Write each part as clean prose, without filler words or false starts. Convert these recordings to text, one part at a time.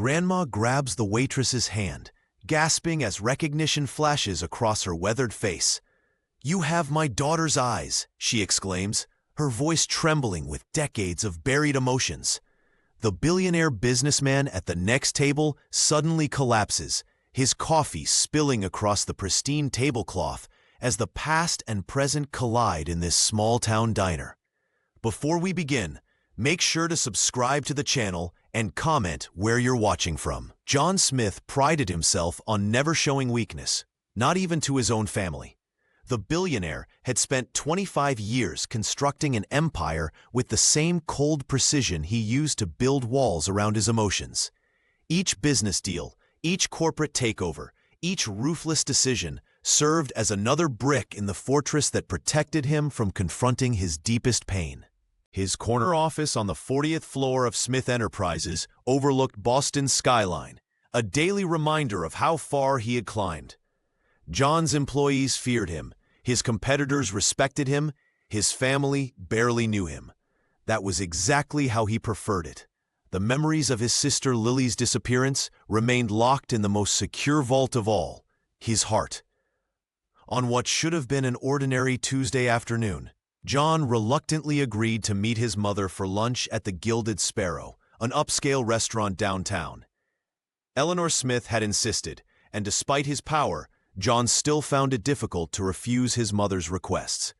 Grandma grabs the waitress's hand, gasping as recognition flashes across her weathered face. "You have my daughter's eyes," she exclaims, her voice trembling with decades of buried emotions. The billionaire businessman at the next table suddenly collapses, his coffee spilling across the pristine tablecloth as the past and present collide in this small-town diner. Before we begin, make sure to subscribe to the channel and comment where you're watching from. John Smith prided himself on never showing weakness, not even to his own family. The billionaire had spent 25 years constructing an empire with the same cold precision he used to build walls around his emotions. Each business deal, each corporate takeover, each ruthless decision served as another brick in the fortress that protected him from confronting his deepest pain. His corner office on the 40th floor of Smith Enterprises overlooked Boston's skyline, a daily reminder of how far he had climbed. John's employees feared him, his competitors respected him, his family barely knew him. That was exactly how he preferred it. The memories of his sister Lily's disappearance remained locked in the most secure vault of all, his heart. On what should have been an ordinary Tuesday afternoon, John reluctantly agreed to meet his mother for lunch at the Gilded Sparrow, an upscale restaurant downtown. Eleanor Smith had insisted, and despite his power, John still found it difficult to refuse his mother's requests.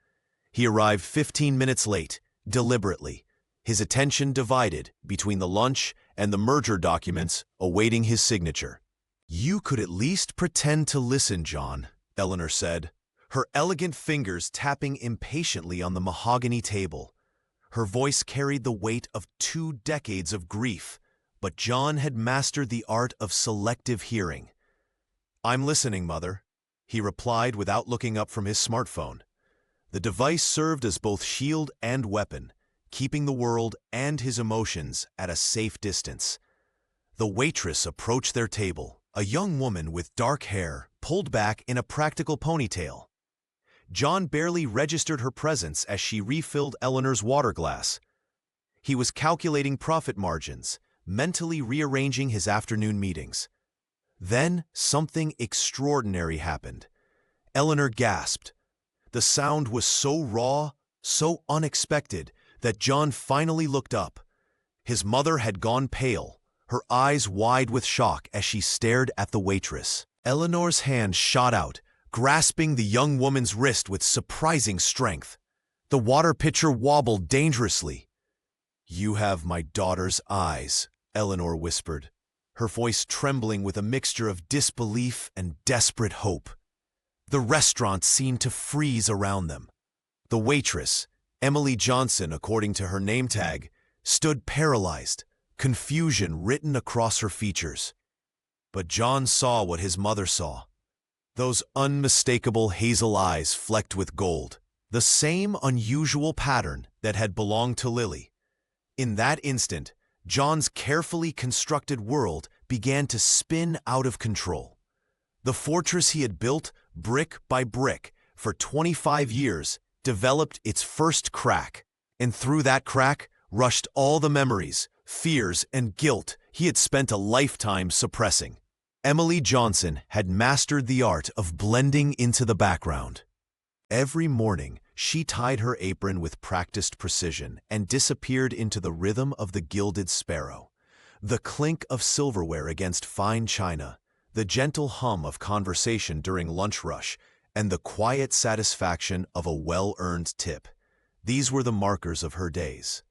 He arrived 15 minutes late, deliberately, his attention divided between the lunch and the merger documents awaiting his signature. "You could at least pretend to listen, John," Eleanor said, her elegant fingers tapping impatiently on the mahogany table. Her voice carried the weight of 2 decades of grief, but John had mastered the art of selective hearing. "I'm listening, Mother," he replied without looking up from his smartphone. The device served as both shield and weapon, keeping the world and his emotions at a safe distance. The waitress approached their table, a young woman with dark hair pulled back in a practical ponytail. John barely registered her presence as she refilled Eleanor's water glass. He was calculating profit margins, mentally rearranging his afternoon meetings. Then something extraordinary happened. Eleanor gasped. The sound was so raw, so unexpected, that John finally looked up. His mother had gone pale, her eyes wide with shock as she stared at the waitress. Eleanor's hand shot out, grasping the young woman's wrist with surprising strength. The water pitcher wobbled dangerously. "You have my daughter's eyes," Eleanor whispered, her voice trembling with a mixture of disbelief and desperate hope. The restaurant seemed to freeze around them. The waitress, Emily Johnson according to her name tag, stood paralyzed, confusion written across her features. But John saw what his mother saw. Those unmistakable hazel eyes flecked with gold, the same unusual pattern that had belonged to Lily. In that instant, John's carefully constructed world began to spin out of control. The fortress he had built, brick by brick, for 25 years, developed its first crack, and through that crack rushed all the memories, fears, and guilt he had spent a lifetime suppressing. Emily Johnson had mastered the art of blending into the background. Every morning, she tied her apron with practiced precision and disappeared into the rhythm of the Gilded Sparrow. The clink of silverware against fine china, the gentle hum of conversation during lunch rush, and the quiet satisfaction of a well-earned tip. These were the markers of her days.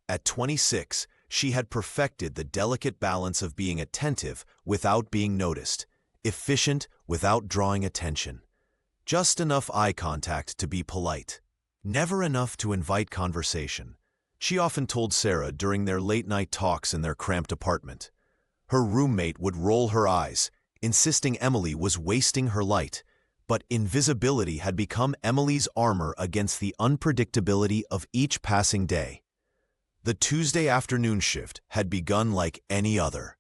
At 26, she had perfected the delicate balance of being attentive without being noticed, efficient without drawing attention. Just enough eye contact to be polite. Never enough to invite conversation, she often told Sarah during their late-night talks in their cramped apartment. Her roommate would roll her eyes, insisting Emily was wasting her light, but invisibility had become Emily's armor against the unpredictability of each passing day. The Tuesday afternoon shift had begun like any other.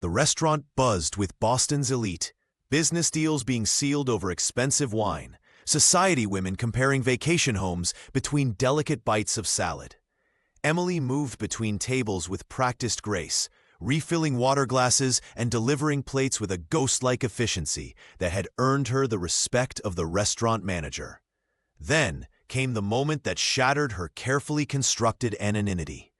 The restaurant buzzed with Boston's elite, business deals being sealed over expensive wine, society women comparing vacation homes between delicate bites of salad. Emily moved between tables with practiced grace, refilling water glasses and delivering plates with a ghost-like efficiency that had earned her the respect of the restaurant manager. Then came the moment that shattered her carefully constructed anonymity.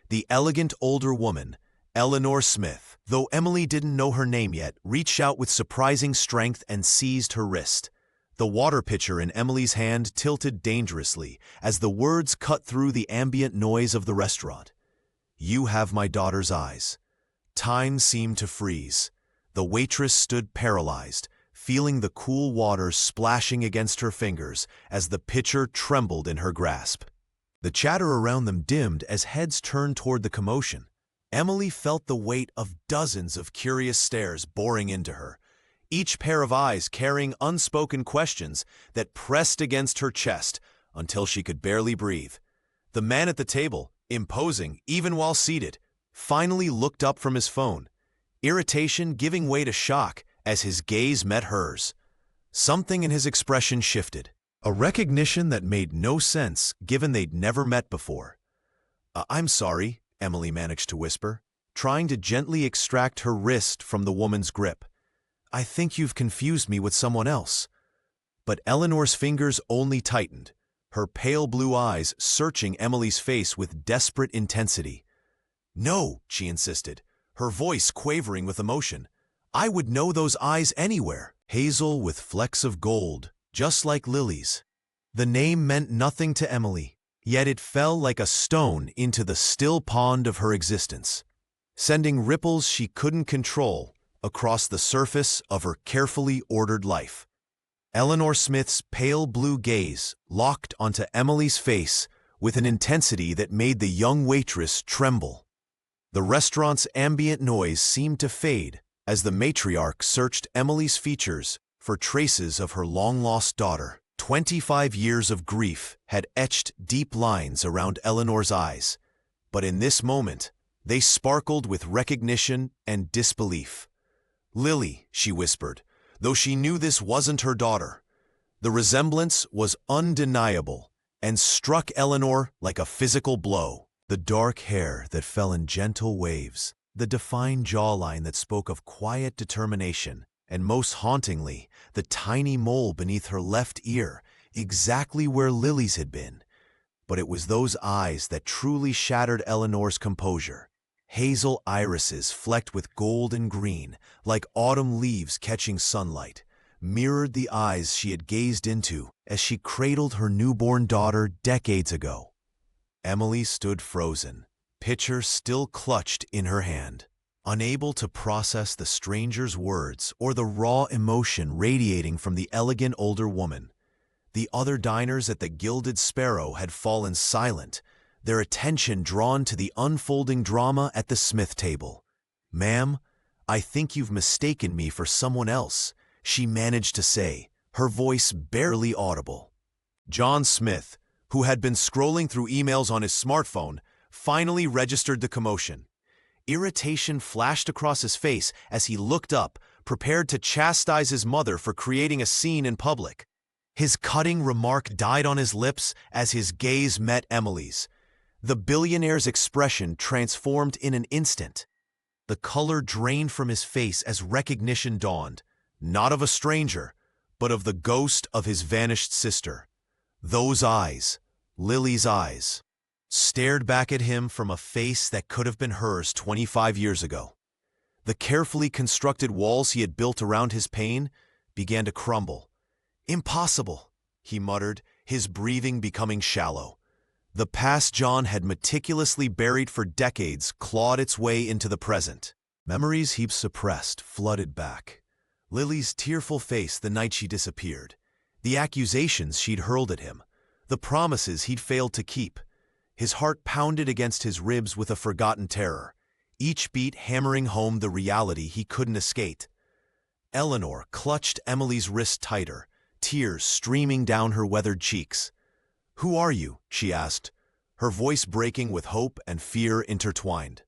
The elegant older woman, Eleanor Smith, though Emily didn't know her name yet, reached out with surprising strength and seized her wrist. The water pitcher in Emily's hand tilted dangerously as the words cut through the ambient noise of the restaurant. "You have my daughter's eyes." Time seemed to freeze. The waitress stood paralyzed, feeling the cool water splashing against her fingers as the pitcher trembled in her grasp. The chatter around them dimmed as heads turned toward the commotion. Emily felt the weight of dozens of curious stares boring into her, each pair of eyes carrying unspoken questions that pressed against her chest until she could barely breathe. The man at the table, imposing even while seated, finally looked up from his phone, irritation giving way to shock as his gaze met hers. Something in his expression shifted, a recognition that made no sense given they'd never met before. "I'm sorry," Emily managed to whisper, trying to gently extract her wrist from the woman's grip. "I think you've confused me with someone else." But Eleanor's fingers only tightened, her pale blue eyes searching Emily's face with desperate intensity. "No," she insisted, her voice quavering with emotion. "I would know those eyes anywhere. Hazel with flecks of gold, just like lilies." The name meant nothing to Emily, yet it fell like a stone into the still pond of her existence, sending ripples she couldn't control across the surface of her carefully ordered life. Eleanor Smith's pale blue gaze locked onto Emily's face with an intensity that made the young waitress tremble. The restaurant's ambient noise seemed to fade as the matriarch searched Emily's features for traces of her long-lost daughter. 25 years of grief had etched deep lines around Eleanor's eyes, but in this moment, they sparkled with recognition and disbelief. "Lily," she whispered, though she knew this wasn't her daughter. The resemblance was undeniable and struck Eleanor like a physical blow. The dark hair that fell in gentle waves, the defined jawline that spoke of quiet determination, and most hauntingly, the tiny mole beneath her left ear, exactly where Lily's had been. But it was those eyes that truly shattered Eleanor's composure. Hazel irises flecked with gold and green, like autumn leaves catching sunlight, mirrored the eyes she had gazed into as she cradled her newborn daughter decades ago. Emily stood frozen, pitcher still clutched in her hand, unable to process the stranger's words or the raw emotion radiating from the elegant older woman. The other diners at the Gilded Sparrow had fallen silent, their attention drawn to the unfolding drama at the Smith table. "Ma'am, I think you've mistaken me for someone else," she managed to say, her voice barely audible. John Smith, who had been scrolling through emails on his smartphone, finally registered the commotion. Irritation flashed across his face as he looked up, prepared to chastise his mother for creating a scene in public. His cutting remark died on his lips as his gaze met Emily's. The billionaire's expression transformed in an instant. The color drained from his face as recognition dawned, not of a stranger, but of the ghost of his vanished sister. Those eyes, Lily's eyes, stared back at him from a face that could have been hers 25 years ago. The carefully constructed walls he had built around his pain began to crumble. "Impossible," he muttered, his breathing becoming shallow. The past John had meticulously buried for decades clawed its way into the present. Memories he'd suppressed flooded back. Lily's tearful face the night she disappeared, the accusations she'd hurled at him, the promises he'd failed to keep. His heart pounded against his ribs with a forgotten terror, each beat hammering home the reality he couldn't escape. Eleanor clutched Emily's wrist tighter, tears streaming down her weathered cheeks. "Who are you?" she asked, her voice breaking with hope and fear intertwined.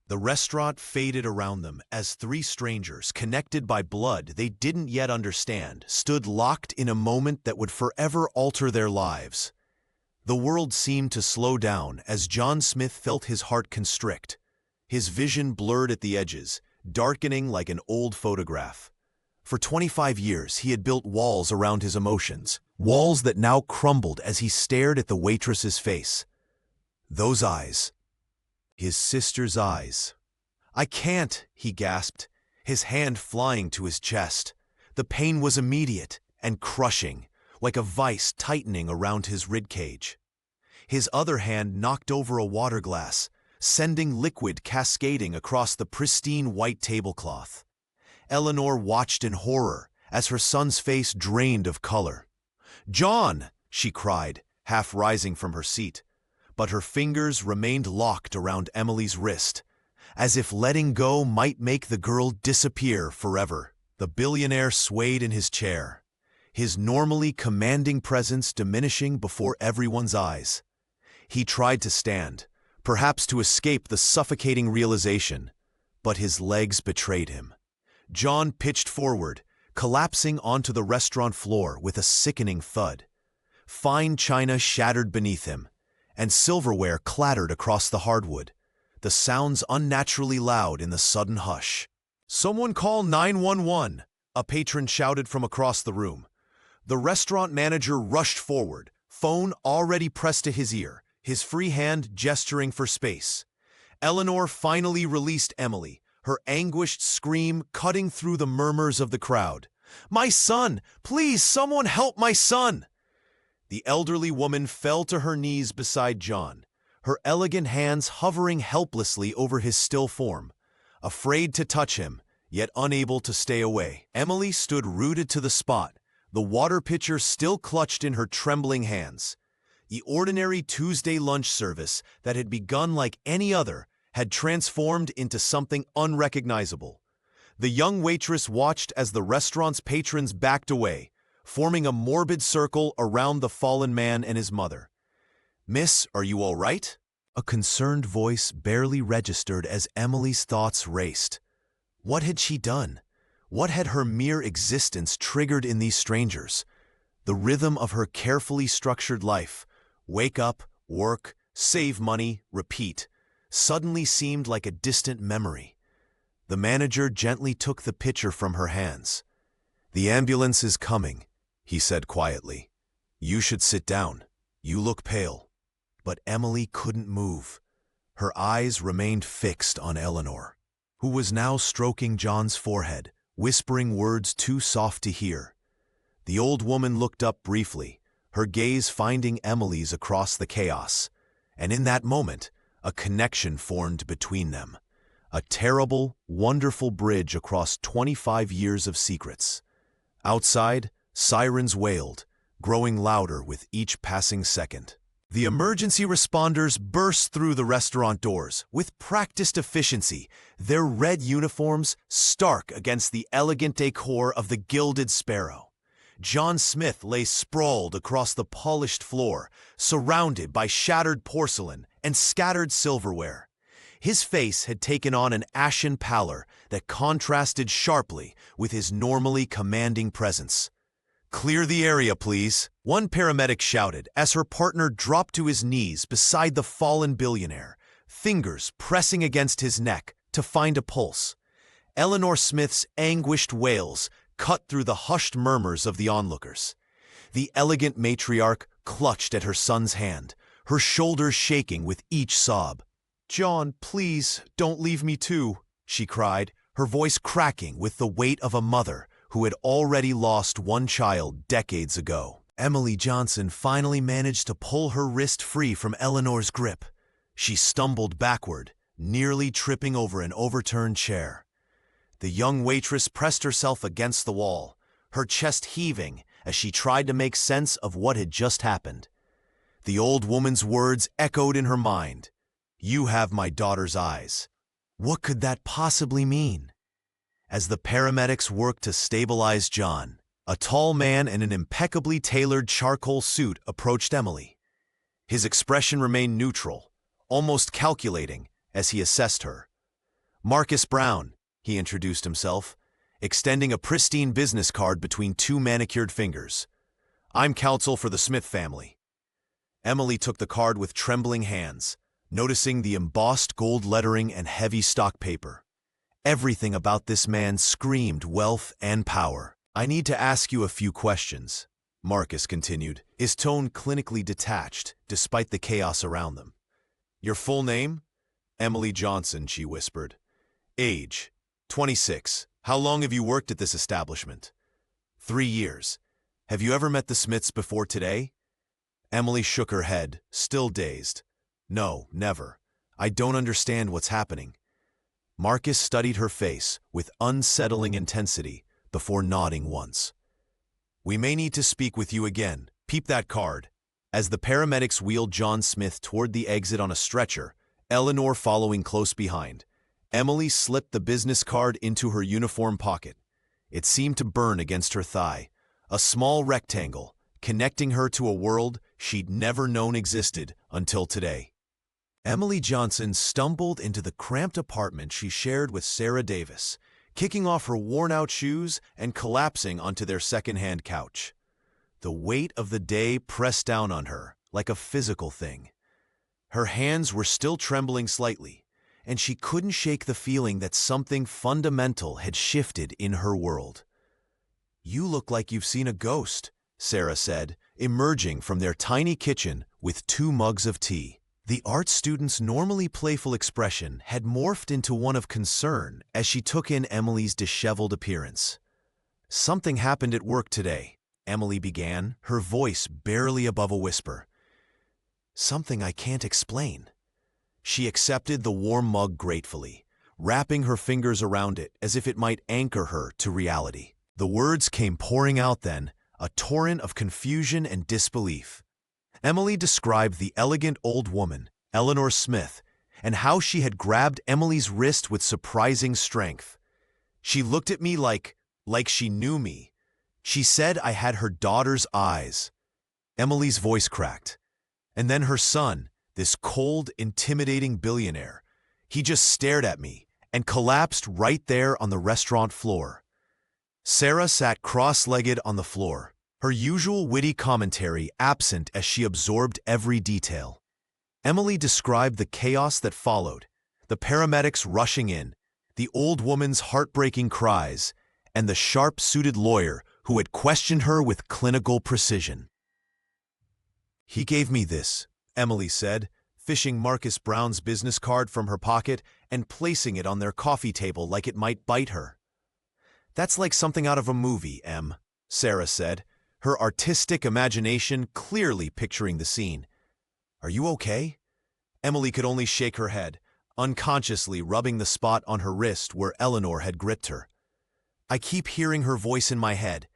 The restaurant faded around them as three strangers, connected by blood they didn't yet understand, stood locked in a moment that would forever alter their lives. The world seemed to slow down as John Smith felt his heart constrict. his vision blurred at the edges, darkening like an old photograph. For 25 years, he had built walls around his emotions, walls that now crumbled as he stared at the waitress's face. Those eyes. His sister's eyes. "I can't," he gasped, his hand flying to his chest. The pain was immediate and crushing, like a vice tightening around his ribcage. His other hand knocked over a water glass, sending liquid cascading across the pristine white tablecloth. Eleanor watched in horror as her son's face drained of color. "John!" she cried, half rising from her seat. But her fingers remained locked around Emily's wrist, as if letting go might make the girl disappear forever. The billionaire swayed in his chair, his normally commanding presence diminishing before everyone's eyes. He tried to stand, perhaps to escape the suffocating realization, but his legs betrayed him. John pitched forward, collapsing onto the restaurant floor with a sickening thud. Fine china shattered beneath him, and silverware clattered across the hardwood, the sounds unnaturally loud in the sudden hush. "Someone call 911, a patron shouted from across the room. The restaurant manager rushed forward, phone already pressed to his ear, his free hand gesturing for space. Eleanor finally released Emily, her anguished scream cutting through the murmurs of the crowd. "My son! Please, someone help my son!" The elderly woman fell to her knees beside John, her elegant hands hovering helplessly over his still form, afraid to touch him, yet unable to stay away. Emily stood rooted to the spot, the water pitcher still clutched in her trembling hands. The ordinary Tuesday lunch service that had begun like any other had transformed into something unrecognizable. The young waitress watched as the restaurant's patrons backed away, forming a morbid circle around the fallen man and his mother. "Miss, are you all right?" A concerned voice barely registered as Emily's thoughts raced. What had she done? What had her mere existence triggered in these strangers? The rhythm of her carefully structured life, wake up, work, save money, repeat, suddenly seemed like a distant memory. The manager gently took the pitcher from her hands. "The ambulance is coming," he said quietly. "You should sit down. You look pale." But Emily couldn't move. Her eyes remained fixed on Eleanor, who was now stroking John's forehead, whispering words too soft to hear. The old woman looked up briefly, her gaze finding Emily's across the chaos, and in that moment, a connection formed between them. A terrible, wonderful bridge across 25 years of secrets. Outside, sirens wailed, growing louder with each passing second. The emergency responders burst through the restaurant doors with practiced efficiency, their red uniforms stark against the elegant decor of the Gilded Sparrow. John Smith lay sprawled across the polished floor, surrounded by shattered porcelain and scattered silverware. His face had taken on an ashen pallor that contrasted sharply with his normally commanding presence. "Clear the area, please," one paramedic shouted as her partner dropped to his knees beside the fallen billionaire, fingers pressing against his neck to find a pulse. Eleanor Smith's anguished wails cut through the hushed murmurs of the onlookers. The elegant matriarch clutched at her son's hand, her shoulders shaking with each sob. "John, please, don't leave me too," she cried, her voice cracking with the weight of a mother who had already lost one child decades ago. Emily Johnson finally managed to pull her wrist free from Eleanor's grip. She stumbled backward, nearly tripping over an overturned chair. The young waitress pressed herself against the wall, her chest heaving as she tried to make sense of what had just happened. The old woman's words echoed in her mind. "You have my daughter's eyes." What could that possibly mean? As the paramedics worked to stabilize John, a tall man in an impeccably tailored charcoal suit approached Emily. His expression remained neutral, almost calculating, as he assessed her. "Marcus Brown," he introduced himself, extending a pristine business card between two manicured fingers. "I'm counsel for the Smith family." Emily took the card with trembling hands, noticing the embossed gold lettering and heavy stock paper. Everything about this man screamed wealth and power. "I need to ask you a few questions," Marcus continued, his tone clinically detached despite the chaos around them. "Your full name?" "Emily Johnson," she whispered. "Age?" 26. "How long have you worked at this establishment?" 3 years. "Have you ever met the Smiths before today?" Emily shook her head, still dazed. "No, never. I don't understand what's happening." Marcus studied her face with unsettling intensity before nodding once. "We may need to speak with you again. Peep that card." As the paramedics wheeled John Smith toward the exit on a stretcher, Eleanor following close behind, Emily slipped the business card into her uniform pocket. It seemed to burn against her thigh, a small rectangle connecting her to a world she'd never known existed until today. Emily Johnson stumbled into the cramped apartment she shared with Sarah Davis, kicking off her worn-out shoes and collapsing onto their second-hand couch. The weight of the day pressed down on her like a physical thing. Her hands were still trembling slightly, and she couldn't shake the feeling that something fundamental had shifted in her world. "You look like you've seen a ghost," Sarah said, emerging from their tiny kitchen with 2 mugs of tea. The art student's normally playful expression had morphed into one of concern as she took in Emily's disheveled appearance. "Something happened at work today," Emily began, her voice barely above a whisper. "Something I can't explain." She accepted the warm mug gratefully, wrapping her fingers around it as if it might anchor her to reality. The words came pouring out then, a torrent of confusion and disbelief. Emily described the elegant old woman, Eleanor Smith, and how she had grabbed Emily's wrist with surprising strength. "She looked at me like she knew me. She said I had her daughter's eyes." Emily's voice cracked. "And then her son, this cold, intimidating billionaire. He just stared at me and collapsed right there on the restaurant floor." Sarah sat cross-legged on the floor, her usual witty commentary absent as she absorbed every detail. Emily described the chaos that followed, the paramedics rushing in, the old woman's heartbreaking cries, and the sharp-suited lawyer who had questioned her with clinical precision. "He gave me this," Emily said, fishing Marcus Brown's business card from her pocket and placing it on their coffee table like it might bite her. "That's like something out of a movie, Em," Sarah said, her artistic imagination clearly picturing the scene. "Are you okay?" Emily could only shake her head, unconsciously rubbing the spot on her wrist where Eleanor had gripped her. "I keep hearing her voice in my head.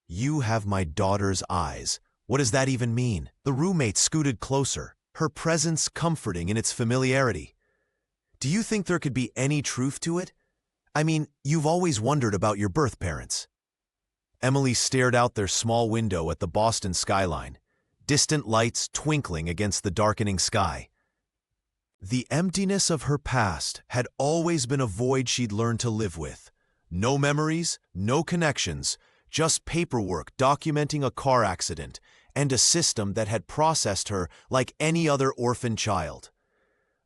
'You have my daughter's eyes.' What does that even mean?" The roommate scooted closer, her presence comforting in its familiarity. "Do you think there could be any truth to it? I mean, you've always wondered about your birth parents." Emily stared out their small window at the Boston skyline, distant lights twinkling against the darkening sky. The emptiness of her past had always been a void she'd learned to live with. No memories, no connections, just paperwork documenting a car accident and a system that had processed her like any other orphan child.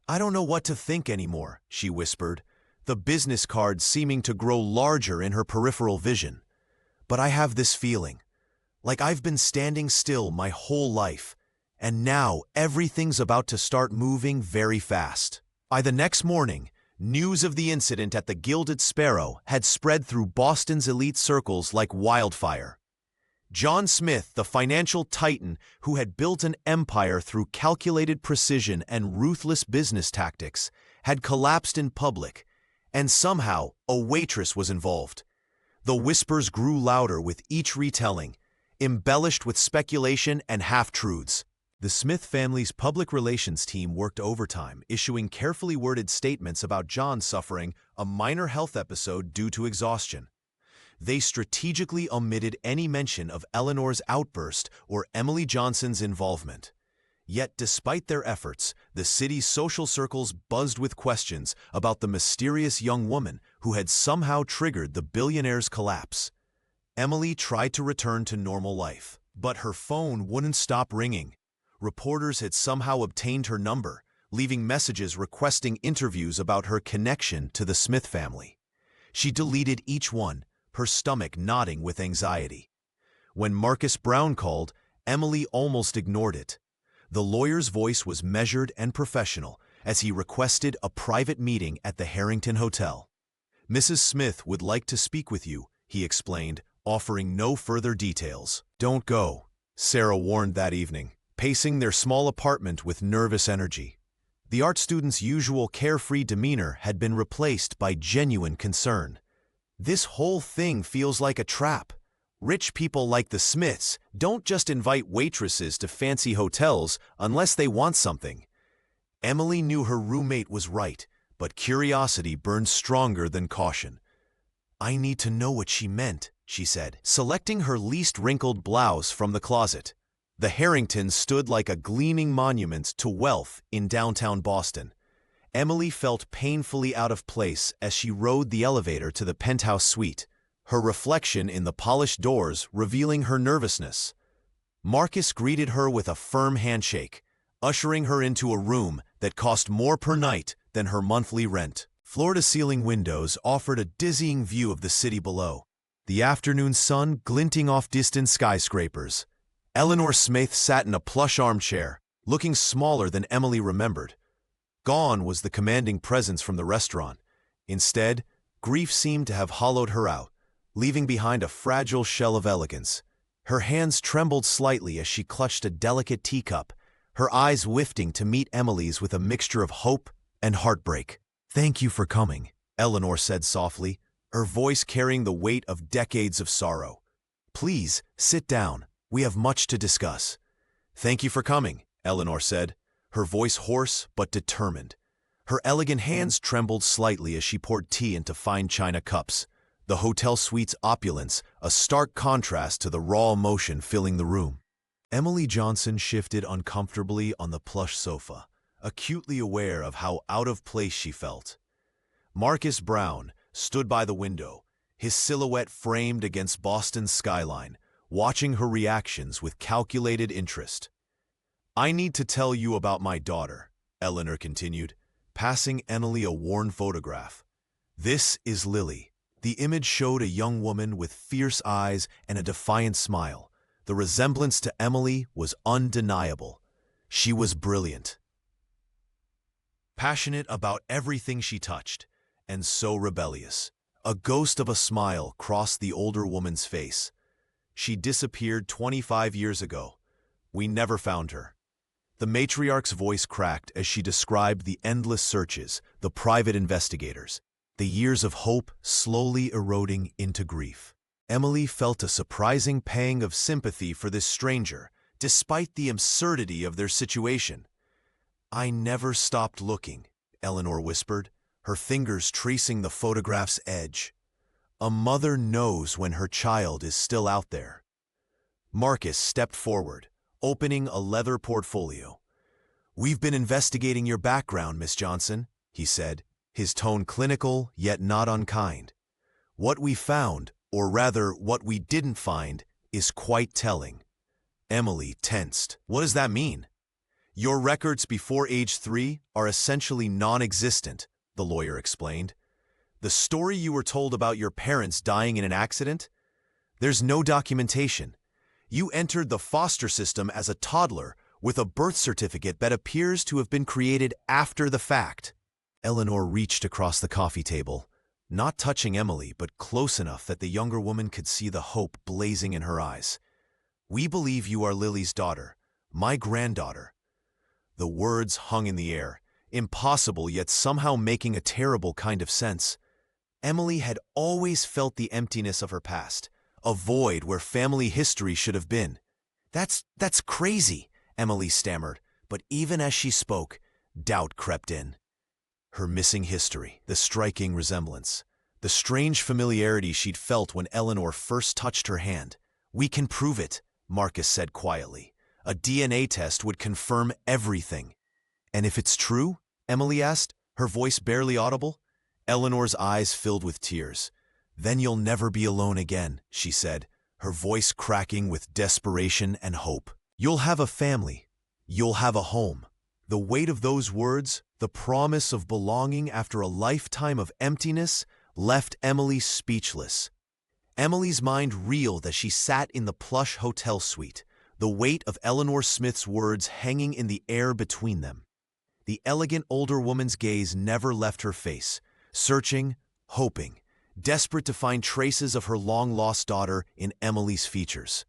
"I don't know what to think anymore," she whispered, the business card seeming to grow larger in her peripheral vision. "But I have this feeling, like I've been standing still my whole life, and now everything's about to start moving very fast." By the next morning, news of the incident at the Gilded Sparrow had spread through Boston's elite circles like wildfire. John Smith, the financial titan who had built an empire through calculated precision and ruthless business tactics, had collapsed in public, and somehow a waitress was involved. The whispers grew louder with each retelling, embellished with speculation and half-truths. The Smith family's public relations team worked overtime, issuing carefully worded statements about John suffering a minor health episode due to exhaustion. They strategically omitted any mention of Eleanor's outburst or Emily Johnson's involvement. Yet despite their efforts, the city's social circles buzzed with questions about the mysterious young woman who had somehow triggered the billionaire's collapse. Emily tried to return to normal life, but her phone wouldn't stop ringing. Reporters had somehow obtained her number, leaving messages requesting interviews about her connection to the Smith family. She deleted each one, her stomach knotting with anxiety. When Marcus Brown called, Emily almost ignored it. The lawyer's voice was measured and professional as he requested a private meeting at the Harrington Hotel. "Mrs. Smith would like to speak with you," he explained, offering no further details. "Don't go," Sarah warned that evening, pacing their small apartment with nervous energy. The art student's usual carefree demeanor had been replaced by genuine concern. "This whole thing feels like a trap. Rich people like the Smiths don't just invite waitresses to fancy hotels unless they want something." Emily knew her roommate was right, but curiosity burned stronger than caution. "I need to know what she meant," she said, selecting her least wrinkled blouse from the closet. The Harringtons stood like a gleaming monument to wealth in downtown Boston. Emily felt painfully out of place as she rode the elevator to the penthouse suite, her reflection in the polished doors revealing her nervousness. Marcus greeted her with a firm handshake, ushering her into a room that cost more per night than her monthly rent. Floor-to-ceiling windows offered a dizzying view of the city below, the afternoon sun glinting off distant skyscrapers. Eleanor Smith sat in a plush armchair, looking smaller than Emily remembered. Gone was the commanding presence from the restaurant. Instead, grief seemed to have hollowed her out, leaving behind a fragile shell of elegance. Her hands trembled slightly as she clutched a delicate teacup, her eyes lifting to meet Emily's with a mixture of hope and heartbreak. "Thank you for coming," Eleanor said softly, her voice carrying the weight of decades of sorrow. "Please, sit down. We have much to discuss." "Thank you for coming," Eleanor said, her voice hoarse but determined. Her elegant hands trembled slightly as she poured tea into fine china cups, the hotel suite's opulence a stark contrast to the raw emotion filling the room. Emily Johnson shifted uncomfortably on the plush sofa, acutely aware of how out of place she felt. Marcus Brown stood by the window, his silhouette framed against Boston's skyline, watching her reactions with calculated interest. "I need to tell you about my daughter," Eleanor continued, passing Emily a worn photograph. "This is Lily." The image showed a young woman with fierce eyes and a defiant smile. The resemblance to Emily was undeniable. She was brilliant, passionate about everything she touched, and so rebellious. A ghost of a smile crossed the older woman's face. "She disappeared 25 years ago. We never found her." The matriarch's voice cracked as she described the endless searches, the private investigators, the years of hope slowly eroding into grief. Emily felt a surprising pang of sympathy for this stranger, despite the absurdity of their situation. "I never stopped looking," Eleanor whispered, her fingers tracing the photograph's edge. "A mother knows when her child is still out there." Marcus stepped forward, opening a leather portfolio. "We've been investigating your background, Miss Johnson," he said, his tone clinical yet not unkind. "What we found, or rather what we didn't find, is quite telling." Emily tensed. "What does that mean?" "Your records before age 3 are essentially non-existent," the lawyer explained. "The story you were told about your parents dying in an accident? There's no documentation. You entered the foster system as a toddler with a birth certificate that appears to have been created after the fact." Eleanor reached across the coffee table, not touching Emily but close enough that the younger woman could see the hope blazing in her eyes. "We believe you are Lily's daughter, my granddaughter." The words hung in the air, impossible yet somehow making a terrible kind of sense. Emily had always felt the emptiness of her past, a void where family history should have been. That's crazy," Emily stammered, but even as she spoke, doubt crept in. Her missing history, the striking resemblance, the strange familiarity she'd felt when Eleanor first touched her hand. "We can prove it," Marcus said quietly. "A DNA test would confirm everything." "And if it's true?" Emily asked, her voice barely audible. Eleanor's eyes filled with tears. "Then you'll never be alone again," she said, her voice cracking with desperation and hope. "You'll have a family. You'll have a home. The weight of those words, the promise of belonging after a lifetime of emptiness, left Emily speechless. Emily's mind reeled as she sat in the plush hotel suite, the weight of Eleanor Smith's words hanging in the air between them. The elegant older woman's gaze never left her face, searching, hoping, desperate to find traces of her long-lost daughter in Emily's features.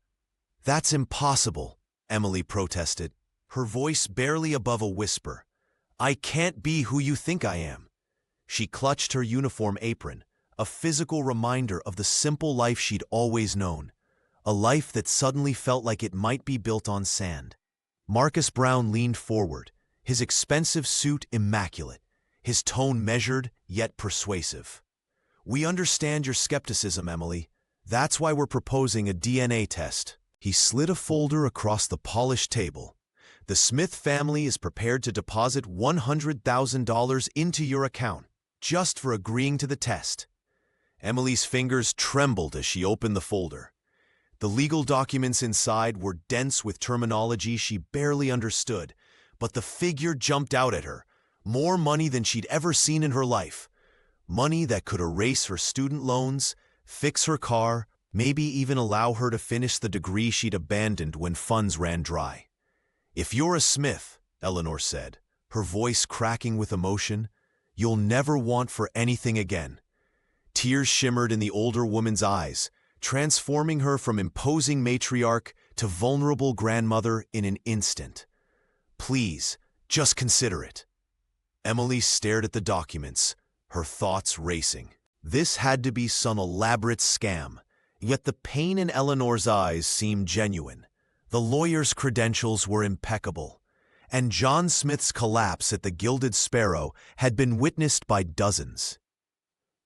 "That's impossible," Emily protested, her voice barely above a whisper. "I can't be who you think I am." She clutched her uniform apron, a physical reminder of the simple life she'd always known, a life that suddenly felt like it might be built on sand. Marcus Brown leaned forward, his expensive suit immaculate, his tone measured yet persuasive. "We understand your skepticism, Emily. That's why we're proposing a DNA test." He slid a folder across the polished table. "The Smith family is prepared to deposit $100,000 into your account, just for agreeing to the test." Emily's fingers trembled as she opened the folder. The legal documents inside were dense with terminology she barely understood, but the figure jumped out at her. More money than she'd ever seen in her life. Money that could erase her student loans, fix her car, maybe even allow her to finish the degree she'd abandoned when funds ran dry. "If you're a Smith," Eleanor said, her voice cracking with emotion, "you'll never want for anything again." Tears shimmered in the older woman's eyes, transforming her from imposing matriarch to vulnerable grandmother in an instant. "Please, just consider it." Emily stared at the documents, her thoughts racing. This had to be some elaborate scam, yet the pain in Eleanor's eyes seemed genuine. The lawyer's credentials were impeccable, and John Smith's collapse at the Gilded Sparrow had been witnessed by dozens.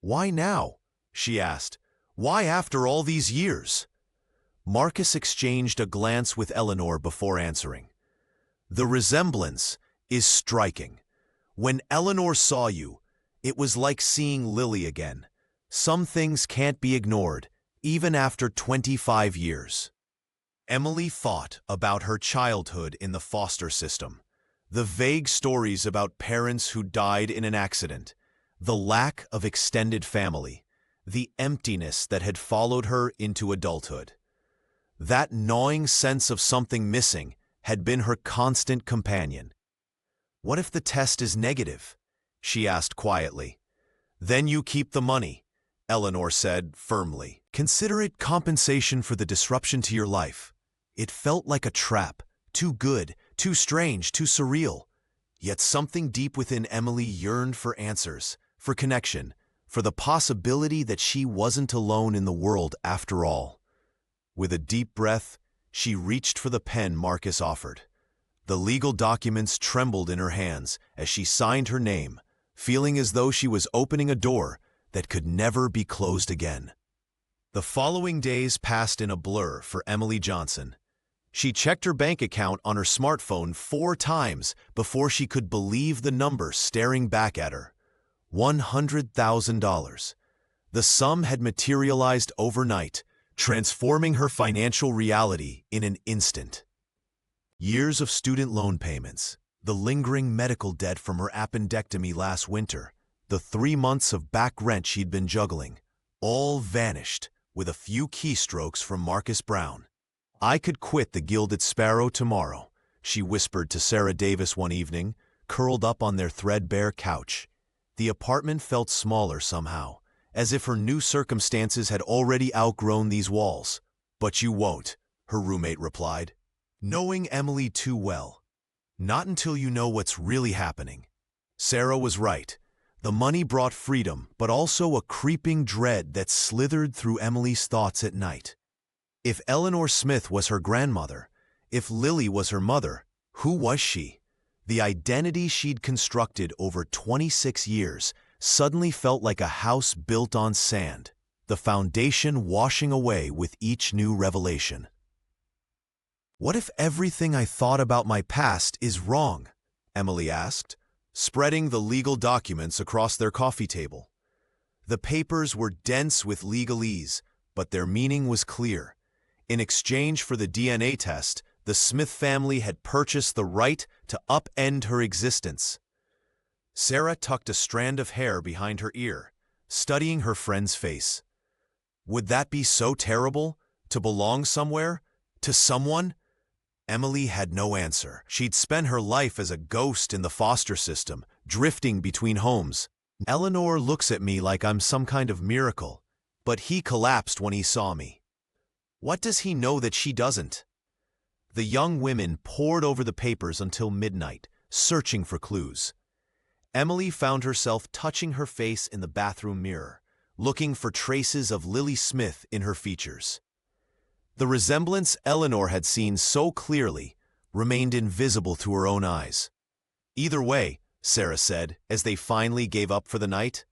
"Why now?" she asked. "Why after all these years?" Marcus exchanged a glance with Eleanor before answering. "The resemblance is striking. When Eleanor saw you, it was like seeing Lily again. Some things can't be ignored, even after 25 years. Emily thought about her childhood in the foster system, the vague stories about parents who died in an accident, the lack of extended family, the emptiness that had followed her into adulthood. That gnawing sense of something missing had been her constant companion. "What if the test is negative?" she asked quietly. "Then you keep the money," Eleanor said firmly. "Consider it compensation for the disruption to your life." It felt like a trap, too good, too strange, too surreal. Yet something deep within Emily yearned for answers, for connection, for the possibility that she wasn't alone in the world after all. With a deep breath, she reached for the pen Marcus offered. The legal documents trembled in her hands as she signed her name, feeling as though she was opening a door that could never be closed again. The following days passed in a blur for Emily Johnson. She checked her bank account on her smartphone 4 times before she could believe the number staring back at her. $100,000. The sum had materialized overnight, transforming her financial reality in an instant. Years of student loan payments, the lingering medical debt from her appendectomy last winter, the 3 months of back rent she'd been juggling, all vanished with a few keystrokes from Marcus Brown. "I could quit the Gilded Sparrow tomorrow," she whispered to Sarah Davis one evening, curled up on their threadbare couch. The apartment felt smaller somehow, as if her new circumstances had already outgrown these walls. "But you won't," her roommate replied, knowing Emily too well. "Not until you know what's really happening." Sarah was right. The money brought freedom, but also a creeping dread that slithered through Emily's thoughts at night. If Eleanor Smith was her grandmother, if Lily was her mother, who was she? The identity she'd constructed over 26 years suddenly felt like a house built on sand, the foundation washing away with each new revelation. "What if everything I thought about my past is wrong?" Emily asked, spreading the legal documents across their coffee table. The papers were dense with legalese, but their meaning was clear. In exchange for the DNA test, The Smith family had purchased the right to upend her existence. Sarah tucked a strand of hair behind her ear, studying her friend's face. Would that be so terrible? To belong somewhere? To someone? Emily had no answer. She'd spent her life as a ghost in the foster system, drifting between homes. Eleanor looks at me like I'm some kind of miracle, but he collapsed when he saw me. What does he know that she doesn't? The young women pored over the papers until midnight, searching for clues. Emily found herself touching her face in the bathroom mirror, looking for traces of Lily Smith in her features. The resemblance Eleanor had seen so clearly remained invisible to her own eyes. Either way, Sarah said, as they finally gave up for the night,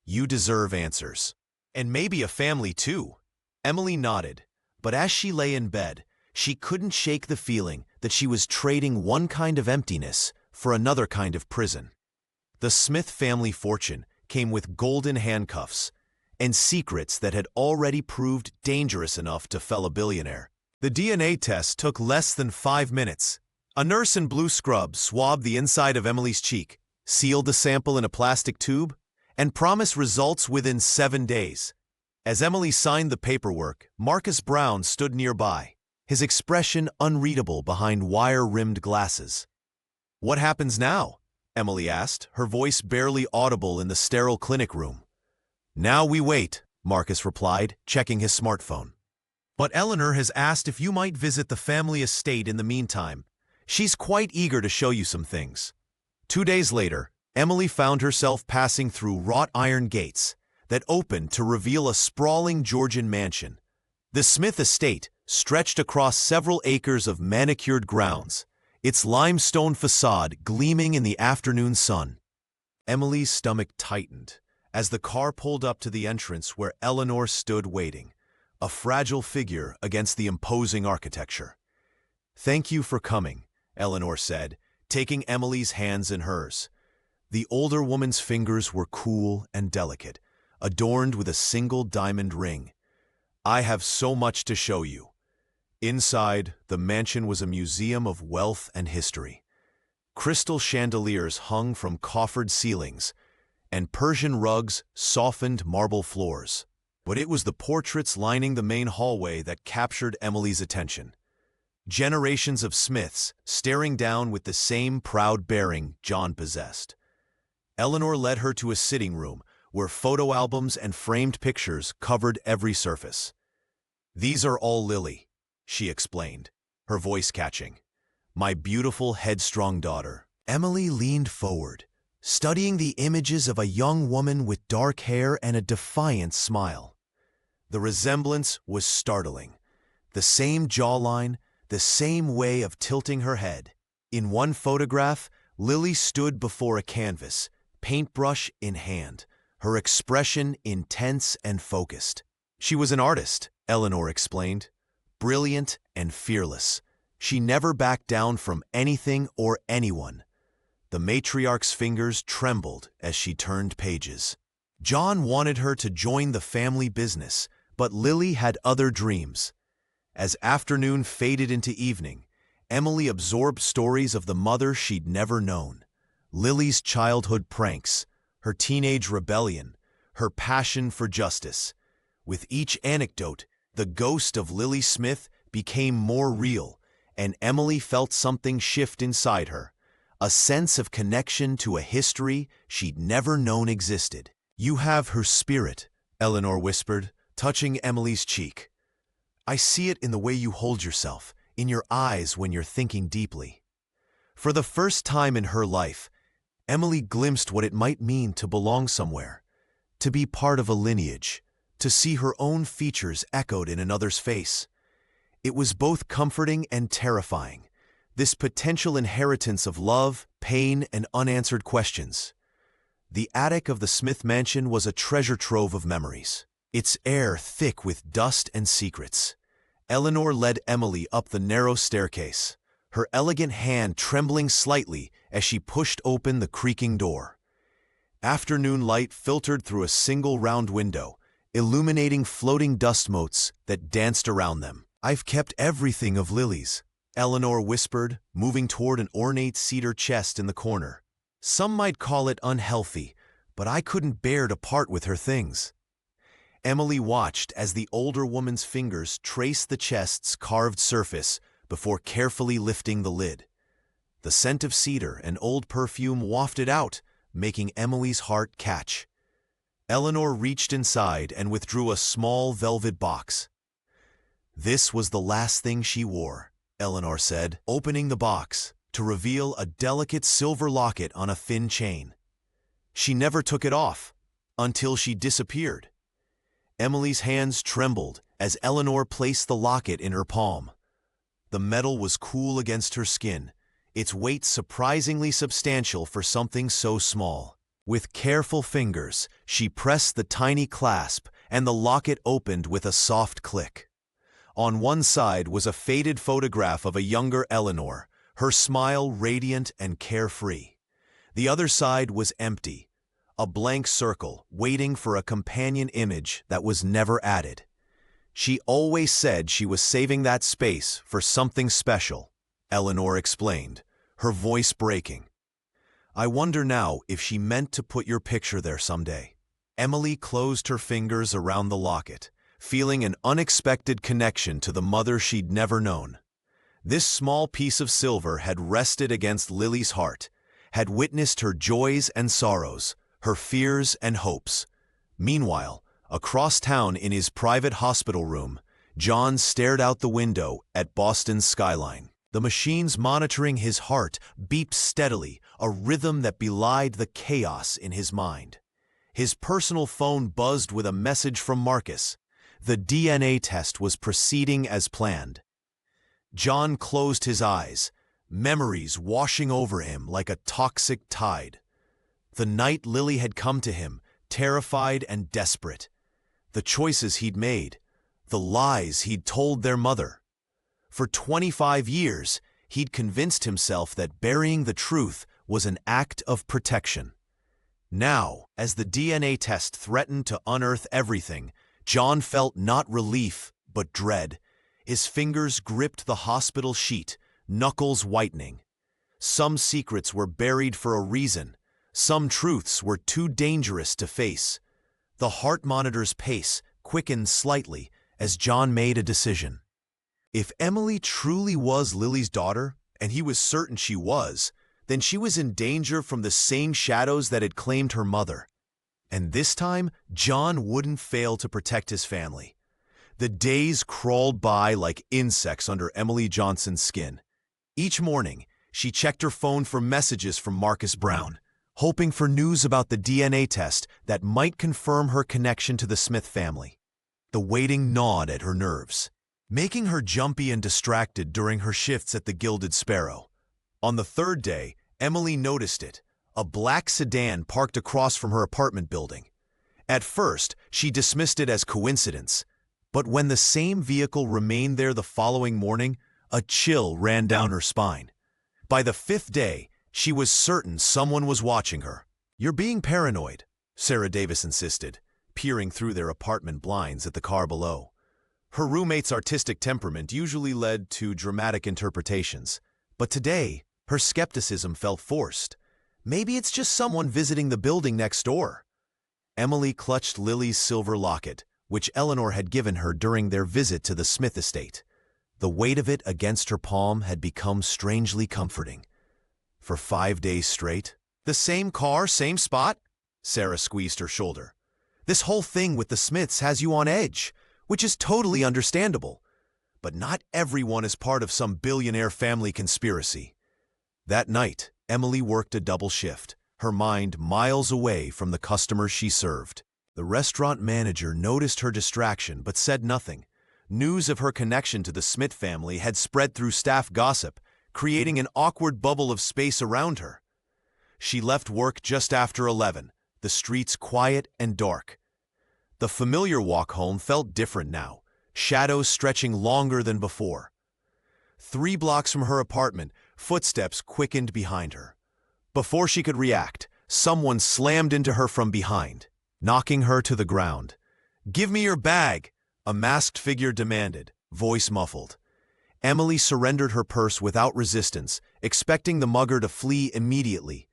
you deserve answers. And maybe a family too. Emily nodded, but as she lay in bed, she couldn't shake the feeling that she was trading one kind of emptiness for another kind of prison. The Smith family fortune came with golden handcuffs and secrets that had already proved dangerous enough to fell a billionaire. The DNA test took less than 5 minutes. A nurse in blue scrubs swabbed the inside of Emily's cheek, sealed the sample in a plastic tube, and promised results within 7 days. As Emily signed the paperwork, Marcus Brown stood nearby, his expression unreadable behind wire-rimmed glasses. What happens now? Emily asked, her voice barely audible in the sterile clinic room. Now we wait, Marcus replied, checking his smartphone. But Eleanor has asked if you might visit the family estate in the meantime. She's quite eager to show you some things. 2 days later, Emily found herself passing through wrought iron gates that opened to reveal a sprawling Georgian mansion. The Smith estate stretched across several acres of manicured grounds, its limestone facade gleaming in the afternoon sun. Emily's stomach tightened as the car pulled up to the entrance where Eleanor stood waiting, a fragile figure against the imposing architecture. Thank you for coming, Eleanor said, taking Emily's hands in hers. The older woman's fingers were cool and delicate, adorned with a single diamond ring. I have so much to show you. Inside, the mansion was a museum of wealth and history. Crystal chandeliers hung from coffered ceilings, and Persian rugs softened marble floors. But it was the portraits lining the main hallway that captured Emily's attention. Generations of Smiths staring down with the same proud bearing John possessed. Eleanor led her to a sitting room where photo albums and framed pictures covered every surface. These are all Lily, she explained, her voice catching. My beautiful, headstrong daughter. Emily leaned forward, studying the images of a young woman with dark hair and a defiant smile. The resemblance was startling. The same jawline, the same way of tilting her head. In one photograph, Lily stood before a canvas, paintbrush in hand, her expression intense and focused. She was an artist, Eleanor explained, brilliant and fearless. She never backed down from anything or anyone. The matriarch's fingers trembled as she turned pages. John wanted her to join the family business, but Lily had other dreams. As afternoon faded into evening, Emily absorbed stories of the mother she'd never known. Lily's childhood pranks, her teenage rebellion, her passion for justice. With each anecdote, the ghost of Lily Smith became more real, and Emily felt something shift inside her, a sense of connection to a history she'd never known existed. You have her spirit, Eleanor whispered, touching Emily's cheek. I see it in the way you hold yourself, in your eyes when you're thinking deeply. For the first time in her life, Emily glimpsed what it might mean to belong somewhere, to be part of a lineage, to see her own features echoed in another's face. It was both comforting and terrifying, this potential inheritance of love, pain, and unanswered questions. The attic of the Smith mansion was a treasure trove of memories, its air thick with dust and secrets. Eleanor led Emily up the narrow staircase, her elegant hand trembling slightly as she pushed open the creaking door. Afternoon light filtered through a single round window, illuminating floating dust motes that danced around them. I've kept everything of Lily's, Eleanor whispered, moving toward an ornate cedar chest in the corner. Some might call it unhealthy, but I couldn't bear to part with her things. Emily watched as the older woman's fingers traced the chest's carved surface before carefully lifting the lid. The scent of cedar and old perfume wafted out, making Emily's heart catch. Eleanor reached inside and withdrew a small velvet box. This was the last thing she wore, Eleanor said, opening the box to reveal a delicate silver locket on a thin chain. She never took it off until she disappeared. Emily's hands trembled as Eleanor placed the locket in her palm. The metal was cool against her skin, its weight surprisingly substantial for something so small. With careful fingers, she pressed the tiny clasp, and the locket opened with a soft click. On one side was a faded photograph of a younger Eleanor, her smile radiant and carefree. The other side was empty, a blank circle waiting for a companion image that was never added. She always said she was saving that space for something special, Eleanor explained, her voice breaking. I wonder now if she meant to put your picture there someday. Emily closed her fingers around the locket, feeling an unexpected connection to the mother she'd never known. This small piece of silver had rested against Lily's heart, had witnessed her joys and sorrows, her fears and hopes. Meanwhile, across town in his private hospital room, John stared out the window at Boston's skyline. The machines monitoring his heart beeped steadily, a rhythm that belied the chaos in his mind. His personal phone buzzed with a message from Marcus. The DNA test was proceeding as planned. John closed his eyes, memories washing over him like a toxic tide. The night Lily had come to him, terrified and desperate. The choices he'd made, the lies he'd told their mother. For 25 years, he'd convinced himself that burying the truth was an act of protection. Now, as the DNA test threatened to unearth everything, John felt not relief, but dread. His fingers gripped the hospital sheet, knuckles whitening. Some secrets were buried for a reason. Some truths were too dangerous to face. The heart monitor's pace quickened slightly as John made a decision. If Emily truly was Lily's daughter, and he was certain she was, then she was in danger from the same shadows that had claimed her mother. And this time, John wouldn't fail to protect his family. The days crawled by like insects under Emily Johnson's skin. Each morning, she checked her phone for messages from Marcus Brown, hoping for news about the DNA test that might confirm her connection to the Smith family. The waiting gnawed at her nerves, making her jumpy and distracted during her shifts at the Gilded Sparrow. On the third day, Emily noticed it, a black sedan parked across from her apartment building. At first, she dismissed it as coincidence, but when the same vehicle remained there the following morning, a chill ran down her spine. By the fifth day, she was certain someone was watching her. "You're being paranoid," Sarah Davis insisted, peering through their apartment blinds at the car below. Her roommate's artistic temperament usually led to dramatic interpretations, but today, her skepticism felt forced. Maybe it's just someone visiting the building next door. Emily clutched Lily's silver locket, which Eleanor had given her during their visit to the Smith estate. The weight of it against her palm had become strangely comforting. For 5 days straight, "The same car, same spot?" Sarah squeezed her shoulder. "This whole thing with the Smiths has you on edge, which is totally understandable. But not everyone is part of some billionaire family conspiracy." That night, Emily worked a double shift, her mind miles away from the customers she served. The restaurant manager noticed her distraction but said nothing. News of her connection to the Smith family had spread through staff gossip, creating an awkward bubble of space around her. She left work just after 11, the streets quiet and dark. The familiar walk home felt different now, shadows stretching longer than before. 3 blocks from her apartment, footsteps quickened behind her. Before she could react, someone slammed into her from behind, knocking her to the ground. "Give me your bag," a masked figure demanded, voice muffled. Emily surrendered her purse without resistance, expecting the mugger to flee immediately.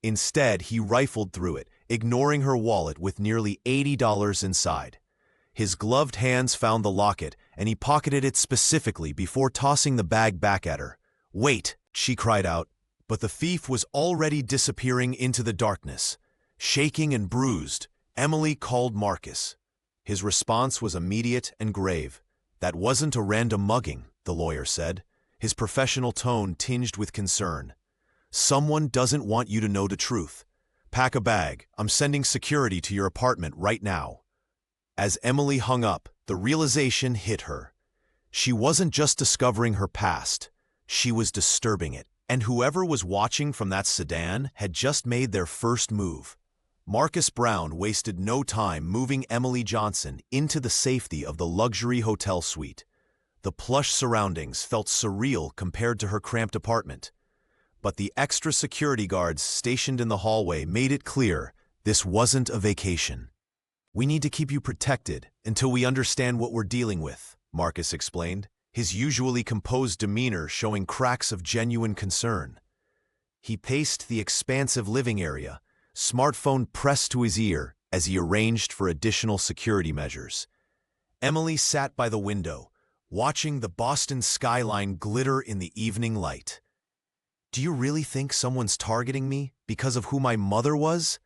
Instead, he rifled through it, ignoring her wallet with nearly $80 inside. His gloved hands found the locket, and he pocketed it specifically before tossing the bag back at her. "Wait!" she cried out, but the thief was already disappearing into the darkness. Shaking and bruised, Emily called Marcus. His response was immediate and grave. "That wasn't a random mugging," the lawyer said, his professional tone tinged with concern. "Someone doesn't want you to know the truth. Pack a bag. I'm sending security to your apartment right now." As Emily hung up, the realization hit her. She wasn't just discovering her past, she was disturbing it. And whoever was watching from that sedan had just made their first move. Marcus Brown wasted no time moving Emily Johnson into the safety of the luxury hotel suite. The plush surroundings felt surreal compared to her cramped apartment. But the extra security guards stationed in the hallway made it clear this wasn't a vacation. "We need to keep you protected until we understand what we're dealing with," Marcus explained, his usually composed demeanor showing cracks of genuine concern. He paced the expansive living area, smartphone pressed to his ear as he arranged for additional security measures. Emily sat by the window, watching the Boston skyline glitter in the evening light. "Do you really think someone's targeting me because of who my mother was?"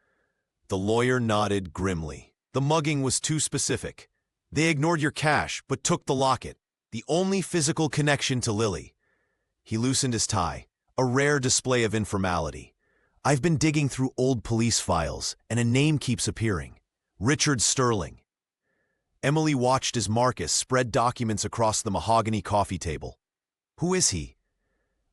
The lawyer nodded grimly. "The mugging was too specific. They ignored your cash but took the locket, the only physical connection to Lily." He loosened his tie, a rare display of informality. "I've been digging through old police files, and a name keeps appearing. Richard Sterling." Emily watched as Marcus spread documents across the mahogany coffee table. "Who is he?"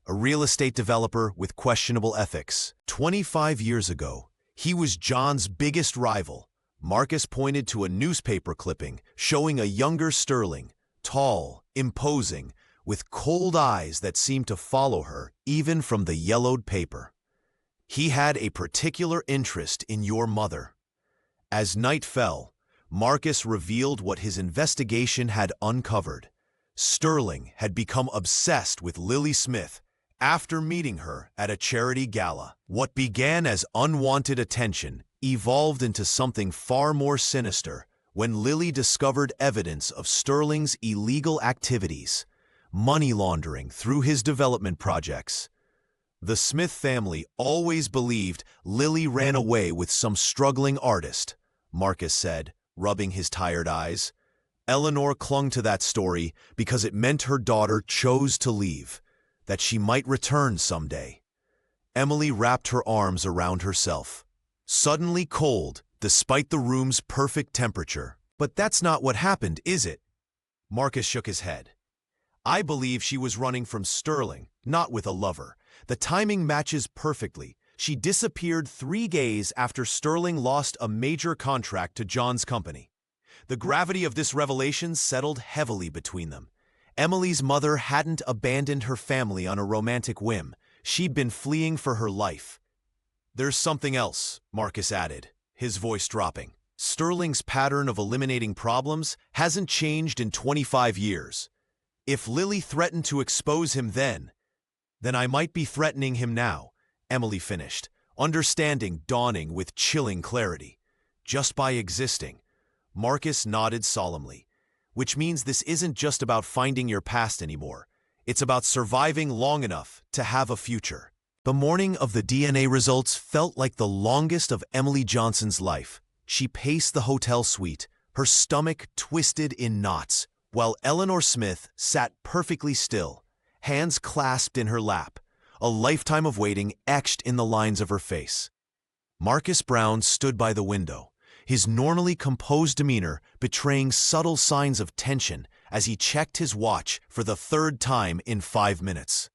"A real estate developer with questionable ethics. 25 years ago, he was John's biggest rival." Marcus pointed to a newspaper clipping showing a younger Sterling, tall, imposing, with cold eyes that seemed to follow her even from the yellowed paper. "He had a particular interest in your mother." As night fell, Marcus revealed what his investigation had uncovered. Sterling had become obsessed with Lily Smith after meeting her at a charity gala. What began as unwanted attention evolved into something far more sinister when Lily discovered evidence of Sterling's illegal activities, money laundering through his development projects. The Smith family always believed Lily ran away with some struggling artist, Marcus said, rubbing his tired eyes. Eleanor clung to that story because it meant her daughter chose to leave, that she might return someday. Emily wrapped her arms around herself, suddenly cold despite the room's perfect temperature. "But that's not what happened, is it?" Marcus shook his head. "I believe she was running from Sterling, not with a lover. The timing matches perfectly. She disappeared 3 days after Sterling lost a major contract to John's company. The gravity of this revelation settled heavily between them. Emily's mother hadn't abandoned her family on a romantic whim. She'd been fleeing for her life. "There's something else," Marcus added, his voice dropping. "Sterling's pattern of eliminating problems hasn't changed in 25 years. If Lily threatened to expose him then I might be threatening him now," Emily finished, understanding dawning with chilling clarity. "Just by existing." Marcus nodded solemnly. "Which means this isn't just about finding your past anymore. It's about surviving long enough to have a future." The morning of the DNA results felt like the longest of Emily Johnson's life. She paced the hotel suite, her stomach twisted in knots, while Eleanor Smith sat perfectly still, hands clasped in her lap, a lifetime of waiting etched in the lines of her face. Marcus Brown stood by the window, his normally composed demeanor betraying subtle signs of tension as he checked his watch for the 3rd time in 5 minutes.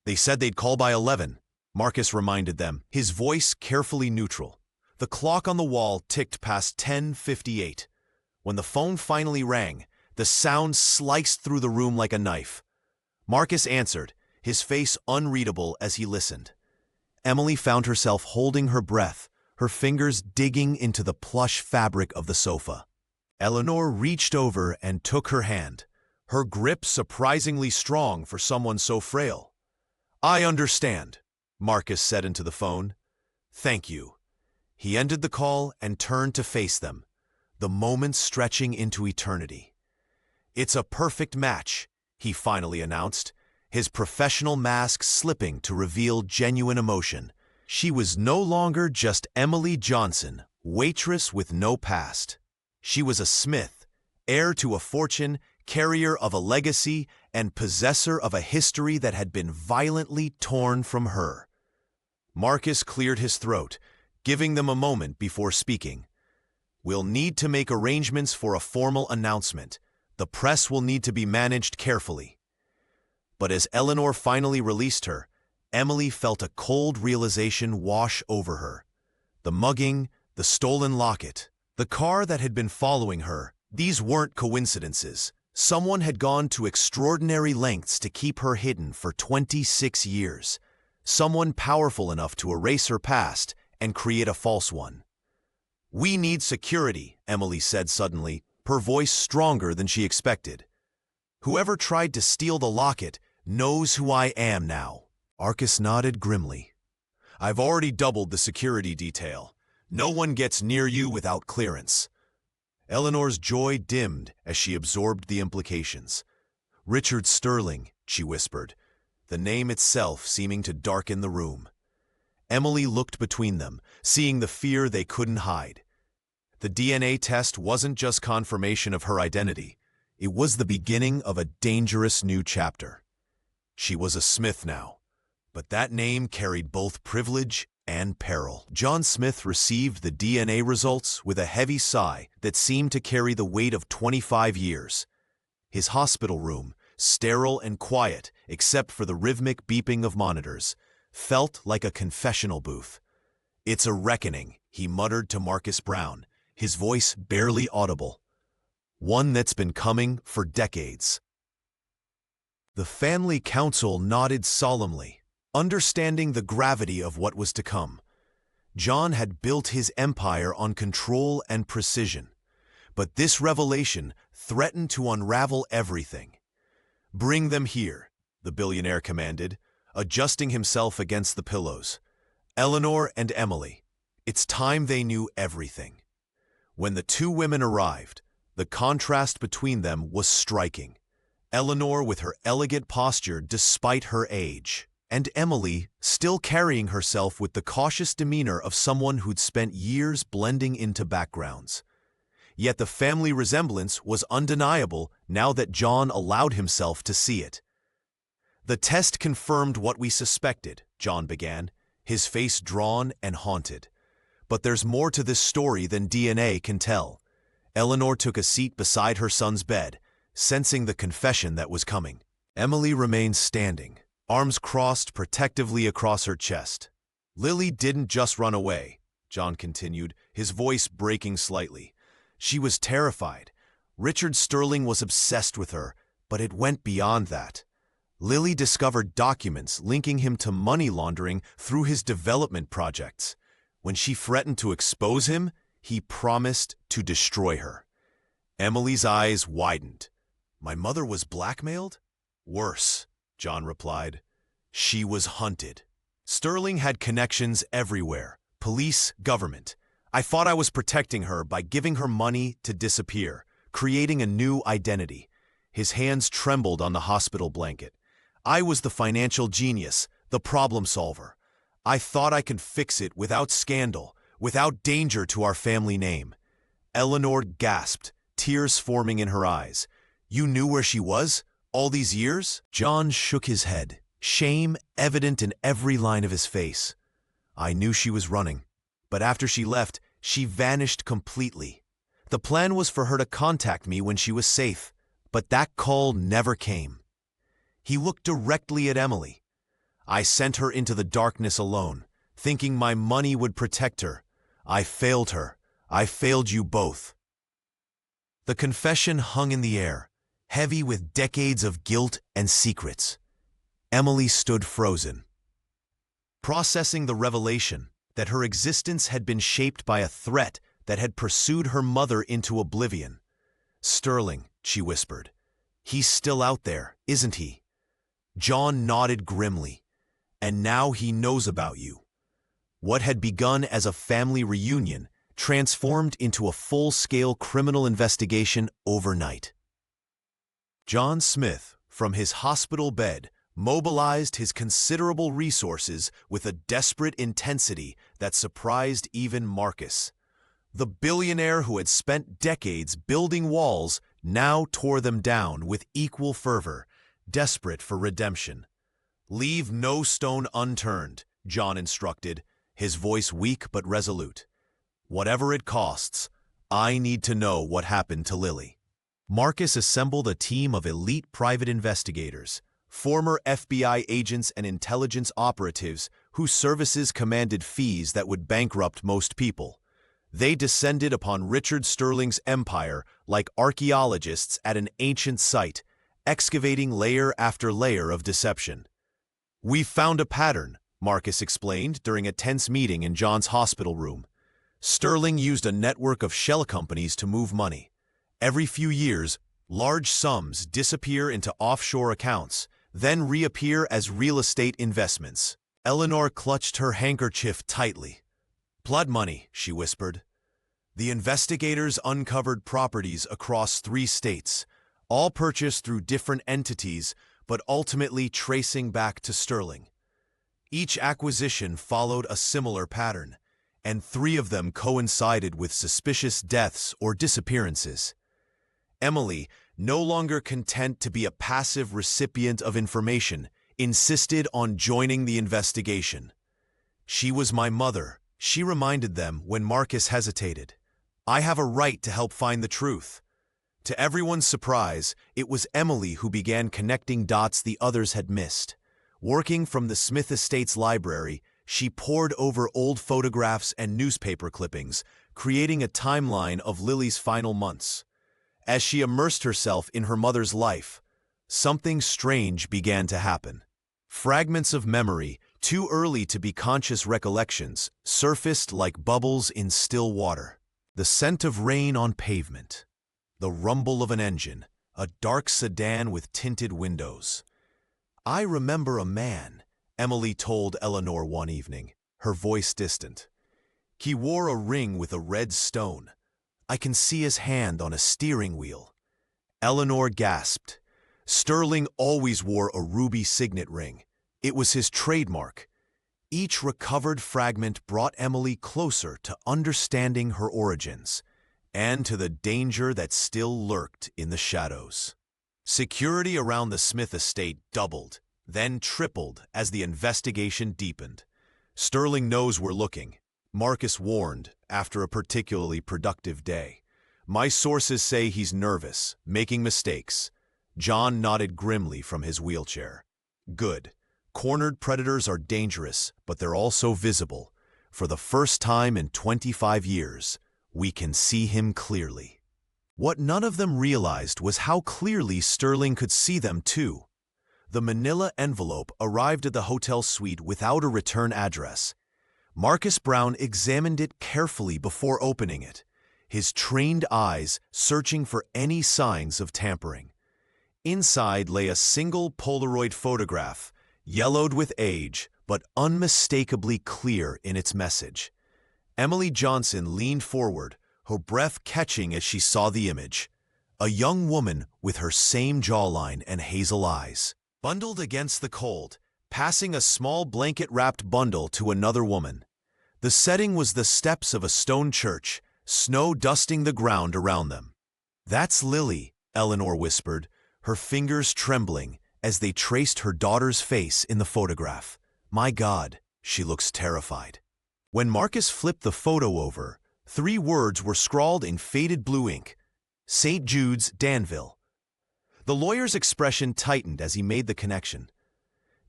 "They said they'd call by 11, Marcus reminded them, his voice carefully neutral. The clock on the wall ticked past 10:58. When the phone finally rang, the sound sliced through the room like a knife. Marcus answered, his face unreadable as he listened. Emily found herself holding her breath, her fingers digging into the plush fabric of the sofa. Eleanor reached over and took her hand, her grip surprisingly strong for someone so frail. "I understand," Marcus said into the phone. "Thank you." He ended the call and turned to face them, the moments stretching into eternity. "It's a perfect match," he finally announced, his professional mask slipping to reveal genuine emotion. She was no longer just Emily Johnson, waitress with no past. She was a Smith, heir to a fortune, carrier of a legacy, and possessor of a history that had been violently torn from her. Marcus cleared his throat, giving them a moment before speaking. "We'll need to make arrangements for a formal announcement. The press will need to be managed carefully." But as Eleanor finally released her, Emily felt a cold realization wash over her. The mugging, the stolen locket, the car that had been following her, these weren't coincidences. Someone had gone to extraordinary lengths to keep her hidden for 26 years. Someone powerful enough to erase her past and create a false one. "We need security," Emily said suddenly, her voice stronger than she expected. "Whoever tried to steal the locket knows who I am now." Marcus nodded grimly. "I've already doubled the security detail. No one gets near you without clearance." Eleanor's joy dimmed as she absorbed the implications. "Richard Sterling," she whispered, the name itself seeming to darken the room. Emily looked between them, seeing the fear they couldn't hide. The DNA test wasn't just confirmation of her identity. It was the beginning of a dangerous new chapter. She was a Smith now, but that name carried both privilege and peril. John Smith received the DNA results with a heavy sigh that seemed to carry the weight of 25 years. His hospital room, sterile and quiet except for the rhythmic beeping of monitors, felt like a confessional booth. "It's a reckoning," he muttered to Marcus Brown, his voice barely audible. "One that's been coming for decades." The family council nodded solemnly, understanding the gravity of what was to come. John had built his empire on control and precision, but this revelation threatened to unravel everything. "Bring them here," the billionaire commanded, adjusting himself against the pillows. "Eleanor and Emily, it's time they knew everything." When the two women arrived, the contrast between them was striking. Eleanor with her elegant posture despite her age, and Emily still carrying herself with the cautious demeanor of someone who'd spent years blending into backgrounds. Yet the family resemblance was undeniable now that John allowed himself to see it. "The test confirmed what we suspected," John began, his face drawn and haunted. "But there's more to this story than DNA can tell." Eleanor took a seat beside her son's bed, sensing the confession that was coming. Emily remained standing, arms crossed protectively across her chest. "Lily didn't just run away," John continued, his voice breaking slightly. "She was terrified. Richard Sterling was obsessed with her, but it went beyond that. Lily discovered documents linking him to money laundering through his development projects. When she threatened to expose him, he promised to destroy her." Emily's eyes widened. "My mother was blackmailed?" "Worse," John replied. "She was hunted. Sterling had connections everywhere, police, government. I thought I was protecting her by giving her money to disappear, creating a new identity." His hands trembled on the hospital blanket. "I was the financial genius, the problem solver. I thought I could fix it without scandal, without danger to our family name." Eleanor gasped, tears forming in her eyes. "You knew where she was? All these years?" John shook his head, shame evident in every line of his face. "I knew she was running, but after she left, she vanished completely. The plan was for her to contact me when she was safe, but that call never came." He looked directly at Emily. "I sent her into the darkness alone, thinking my money would protect her. I failed her. I failed you both." The confession hung in the air, heavy with decades of guilt and secrets. Emily stood frozen, processing the revelation that her existence had been shaped by a threat that had pursued her mother into oblivion. "Sterling," she whispered, He's still out there, isn't he? John nodded grimly. And now he knows about you. What had begun as a family reunion transformed into a full-scale criminal investigation overnight. John Smith, from his hospital bed, mobilized his considerable resources with a desperate intensity that surprised even Marcus. The billionaire who had spent decades building walls now tore them down with equal fervor, desperate for redemption. "Leave no stone unturned," John instructed, his voice weak but resolute. "Whatever it costs, I need to know what happened to Lily." Marcus assembled a team of elite private investigators, former FBI agents and intelligence operatives whose services commanded fees that would bankrupt most people. They descended upon Richard Sterling's empire like archaeologists at an ancient site, excavating layer after layer of deception. "We've found a pattern," Marcus explained during a tense meeting in John's hospital room. Sterling used a network of shell companies to move money. Every few years, large sums disappear into offshore accounts, then reappear as real estate investments. Eleanor clutched her handkerchief tightly. "Blood money," she whispered. The investigators uncovered properties across 3 states, all purchased through different entities, but ultimately tracing back to Sterling. Each acquisition followed a similar pattern, and 3 of them coincided with suspicious deaths or disappearances. Emily, no longer content to be a passive recipient of information, insisted on joining the investigation. "She was my mother," she reminded them when Marcus hesitated. "I have a right to help find the truth." To everyone's surprise, it was Emily who began connecting dots the others had missed. Working from the Smith Estate's library, she pored over old photographs and newspaper clippings, creating a timeline of Lily's final months. As she immersed herself in her mother's life, something strange began to happen. Fragments of memory, too early to be conscious recollections, surfaced like bubbles in still water. The scent of rain on pavement. The rumble of an engine, a dark sedan with tinted windows. "I remember a man," Emily told Eleanor one evening, her voice distant. "He wore a ring with a red stone. I can see his hand on a steering wheel." Eleanor gasped. Sterling always wore a ruby signet ring. It was his trademark. Each recovered fragment brought Emily closer to understanding her origins, and to the danger that still lurked in the shadows. Security around the Smith estate doubled, then tripled as the investigation deepened. "Sterling knows we're looking," Marcus warned after a particularly productive day. "My sources say he's nervous, making mistakes." John nodded grimly from his wheelchair. "Good. Cornered predators are dangerous, but they're also visible. For the first time in 25 years, we can see him clearly." What none of them realized was how clearly Sterling could see them too. The manila envelope arrived at the hotel suite without a return address. Marcus Brown examined it carefully before opening it, his trained eyes searching for any signs of tampering. Inside lay a single Polaroid photograph, yellowed with age, but unmistakably clear in its message. Emily Johnson leaned forward, her breath catching as she saw the image. A young woman with her same jawline and hazel eyes, bundled against the cold, passing a small blanket-wrapped bundle to another woman. The setting was the steps of a stone church, snow dusting the ground around them. "That's Lily," Eleanor whispered, her fingers trembling as they traced her daughter's face in the photograph. "My God, she looks terrified." When Marcus flipped the photo over, 3 words were scrawled in faded blue ink: "St. Jude's, Danville." The lawyer's expression tightened as he made the connection.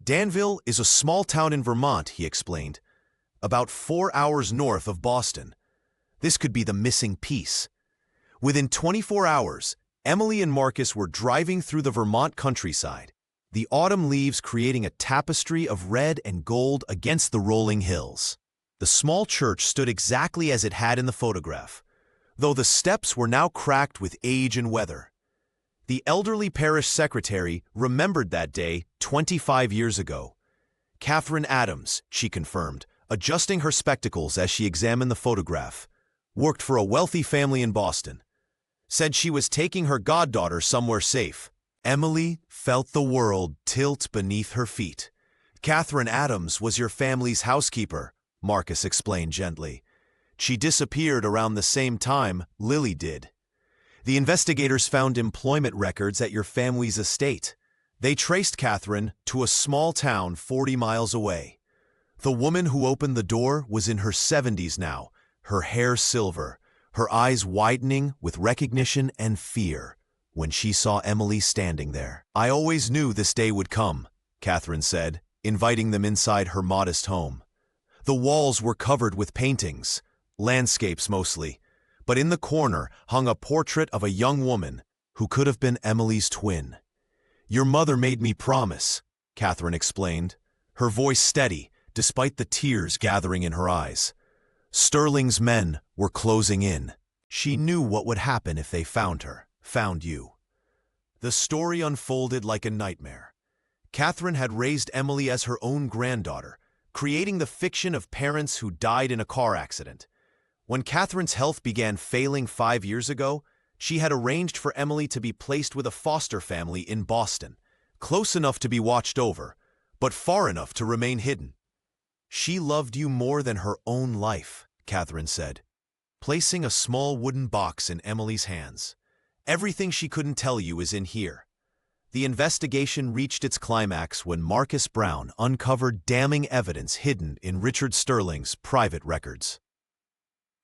"Danville is a small town in Vermont," he explained, "about 4 hours north of Boston. This could be the missing piece." Within 24 hours, Emily and Marcus were driving through the Vermont countryside, the autumn leaves creating a tapestry of red and gold against the rolling hills. The small church stood exactly as it had in the photograph, though the steps were now cracked with age and weather. The elderly parish secretary remembered that day 25 years ago. Catherine Adams, she confirmed, adjusting her spectacles as she examined the photograph. Worked for a wealthy family in Boston. Said she was taking her goddaughter somewhere safe. Emily felt the world tilt beneath her feet. Catherine Adams was your family's housekeeper, Marcus explained gently. She disappeared around the same time Lily did. The investigators found employment records at your family's estate. They traced Catherine to a small town 40 miles away. The woman who opened the door was in her 70s now, her hair silver, her eyes widening with recognition and fear when she saw Emily standing there. I always knew this day would come, Catherine said, inviting them inside her modest home. The walls were covered with paintings, landscapes mostly, but in the corner hung a portrait of a young woman who could have been Emily's twin. Your mother made me promise, Catherine explained, her voice steady despite the tears gathering in her eyes. Sterling's men were closing in. She knew what would happen if they found her, found you. The story unfolded like a nightmare. Catherine had raised Emily as her own granddaughter, creating the fiction of parents who died in a car accident. When Catherine's health began failing 5 years ago, she had arranged for Emily to be placed with a foster family in Boston, close enough to be watched over, but far enough to remain hidden. She loved you more than her own life, Catherine said, placing a small wooden box in Emily's hands. Everything she couldn't tell you is in here. The investigation reached its climax when Marcus Brown uncovered damning evidence hidden in Richard Sterling's private records.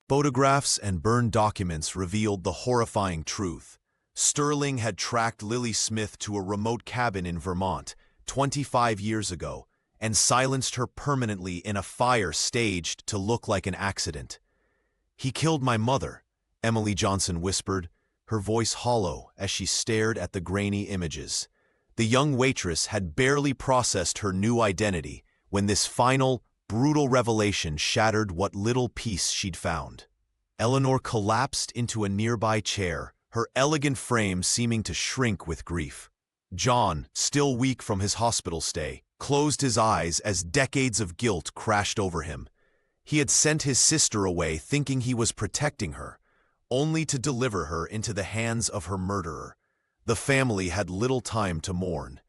Photographs and burned documents revealed the horrifying truth. Sterling had tracked Lily Smith to a remote cabin in Vermont 25 years ago and silenced her permanently in a fire staged to look like an accident. He killed my mother, Emily Johnson whispered, her voice hollow as she stared at the grainy images. The young waitress had barely processed her new identity when this final, brutal revelation shattered what little peace she'd found. Eleanor collapsed into a nearby chair, her elegant frame seeming to shrink with grief. John, still weak from his hospital stay, closed his eyes as decades of guilt crashed over him. He had sent his sister away thinking he was protecting her, only to deliver her into the hands of her murderer. The family had little time to mourn.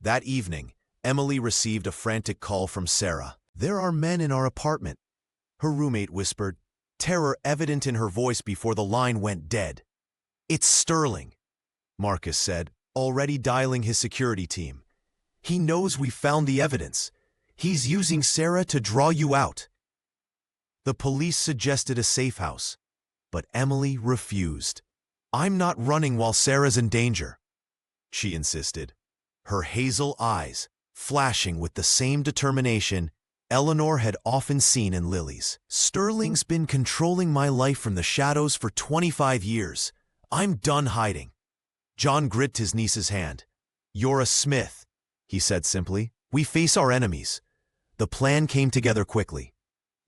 That evening, Emily received a frantic call from Sarah. "There are men in our apartment," her roommate whispered, terror evident in her voice before the line went dead. "It's Sterling," Marcus said, already dialing his security team. "He knows we found the evidence. He's using Sarah to draw you out." The police suggested a safe house, but Emily refused. "I'm not running while Sarah's in danger," she insisted, her hazel eyes flashing with the same determination Eleanor had often seen in Lily's. "Sterling's been controlling my life from the shadows for 25 years. I'm done hiding." John gripped his niece's hand. "You're a Smith," he said simply. "We face our enemies." The plan came together quickly.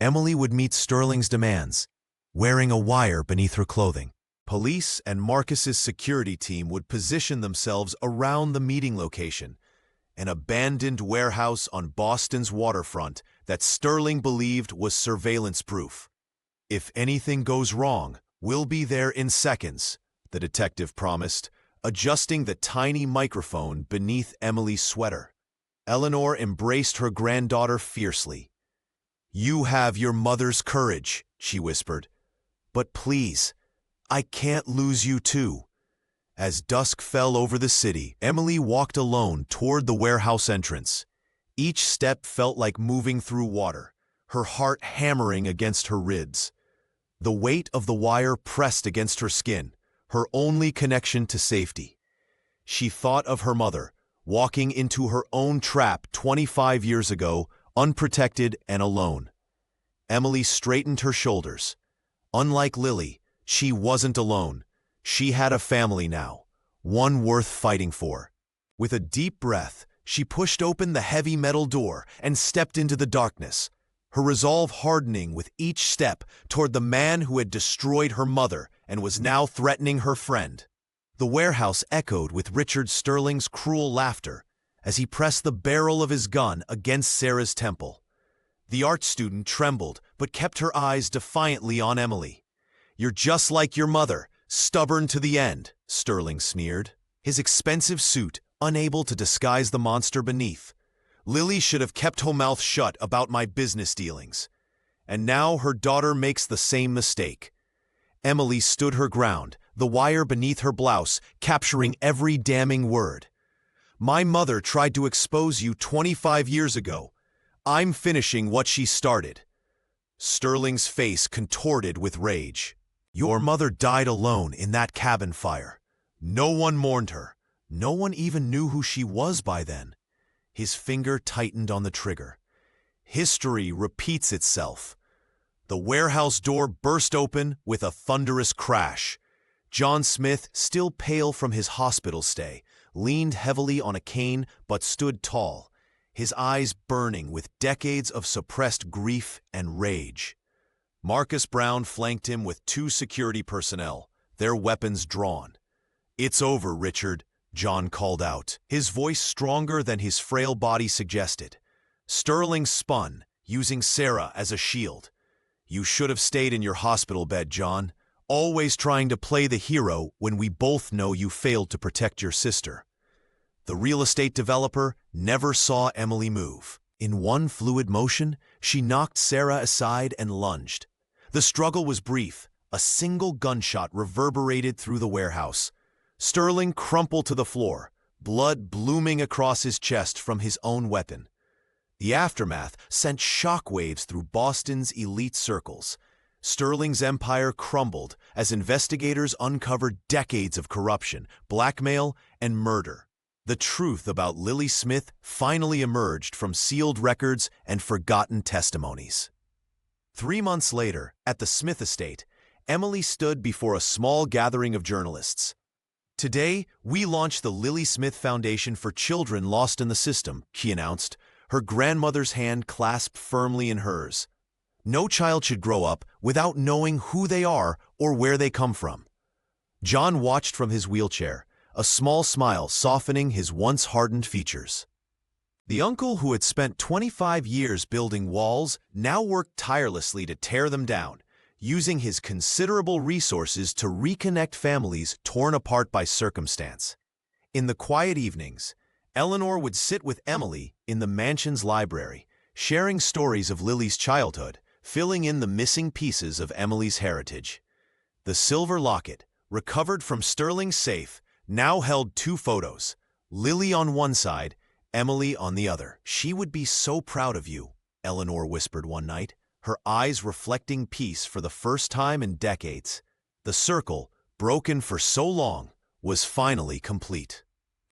Emily would meet Sterling's demands, wearing a wire beneath her clothing. Police and Marcus's security team would position themselves around the meeting location, an abandoned warehouse on Boston's waterfront that Sterling believed was surveillance-proof. "If anything goes wrong, we'll be there in seconds," the detective promised, adjusting the tiny microphone beneath Emily's sweater. Eleanor embraced her granddaughter fiercely. "You have your mother's courage," she whispered. "But please, I can't lose you too." As dusk fell over the city, Emily walked alone toward the warehouse entrance. Each step felt like moving through water, her heart hammering against her ribs. The weight of the wire pressed against her skin, her only connection to safety. She thought of her mother, walking into her own trap 25 years ago, unprotected and alone. Emily straightened her shoulders. Unlike Lily, she wasn't alone. She had a family now, one worth fighting for. With a deep breath, she pushed open the heavy metal door and stepped into the darkness, her resolve hardening with each step toward the man who had destroyed her mother and was now threatening her friend. The warehouse echoed with Richard Sterling's cruel laughter as he pressed the barrel of his gun against Sarah's temple. The art student trembled but kept her eyes defiantly on Emily. "You're just like your mother, stubborn to the end," Sterling sneered, his expensive suit unable to disguise the monster beneath. "Lily should have kept her mouth shut about my business dealings. And now her daughter makes the same mistake." Emily stood her ground, the wire beneath her blouse capturing every damning word. "My mother tried to expose you 25 years ago. I'm finishing what she started." Sterling's face contorted with rage. "Your mother died alone in that cabin fire. No one mourned her. No one even knew who she was by then." His finger tightened on the trigger. History repeats itself. The warehouse door burst open with a thunderous crash. John Smith, still pale from his hospital stay, leaned heavily on a cane but stood tall, his eyes burning with decades of suppressed grief and rage. Marcus Brown flanked him with 2 security personnel, their weapons drawn. "It's over, Richard," John called out, his voice stronger than his frail body suggested. Sterling spun, using Sarah as a shield. "You should have stayed in your hospital bed, John, always trying to play the hero when we both know you failed to protect your sister." The real estate developer never saw Emily move. In one fluid motion, she knocked Sarah aside and lunged. The struggle was brief. A single gunshot reverberated through the warehouse. Sterling crumpled to the floor, blood blooming across his chest from his own weapon. The aftermath sent shockwaves through Boston's elite circles. Sterling's empire crumbled as investigators uncovered decades of corruption, blackmail, and murder. The truth about Lily Smith finally emerged from sealed records and forgotten testimonies. 3 months later, at the Smith estate, Emily stood before a small gathering of journalists. "Today, we launch the Lily Smith Foundation for Children Lost in the System," she announced, her grandmother's hand clasped firmly in hers. "No child should grow up without knowing who they are or where they come from." John watched from his wheelchair, a small smile softening his once hardened features. The uncle who had spent 25 years building walls now worked tirelessly to tear them down, using his considerable resources to reconnect families torn apart by circumstance. In the quiet evenings, Eleanor would sit with Emily in the mansion's library, sharing stories of Lily's childhood, filling in the missing pieces of Emily's heritage. The silver locket, recovered from Sterling's safe, now held 2 photos, Lily on one side, Emily on the other. "She would be so proud of you," Eleanor whispered one night, her eyes reflecting peace for the first time in decades. The circle, broken for so long, was finally complete.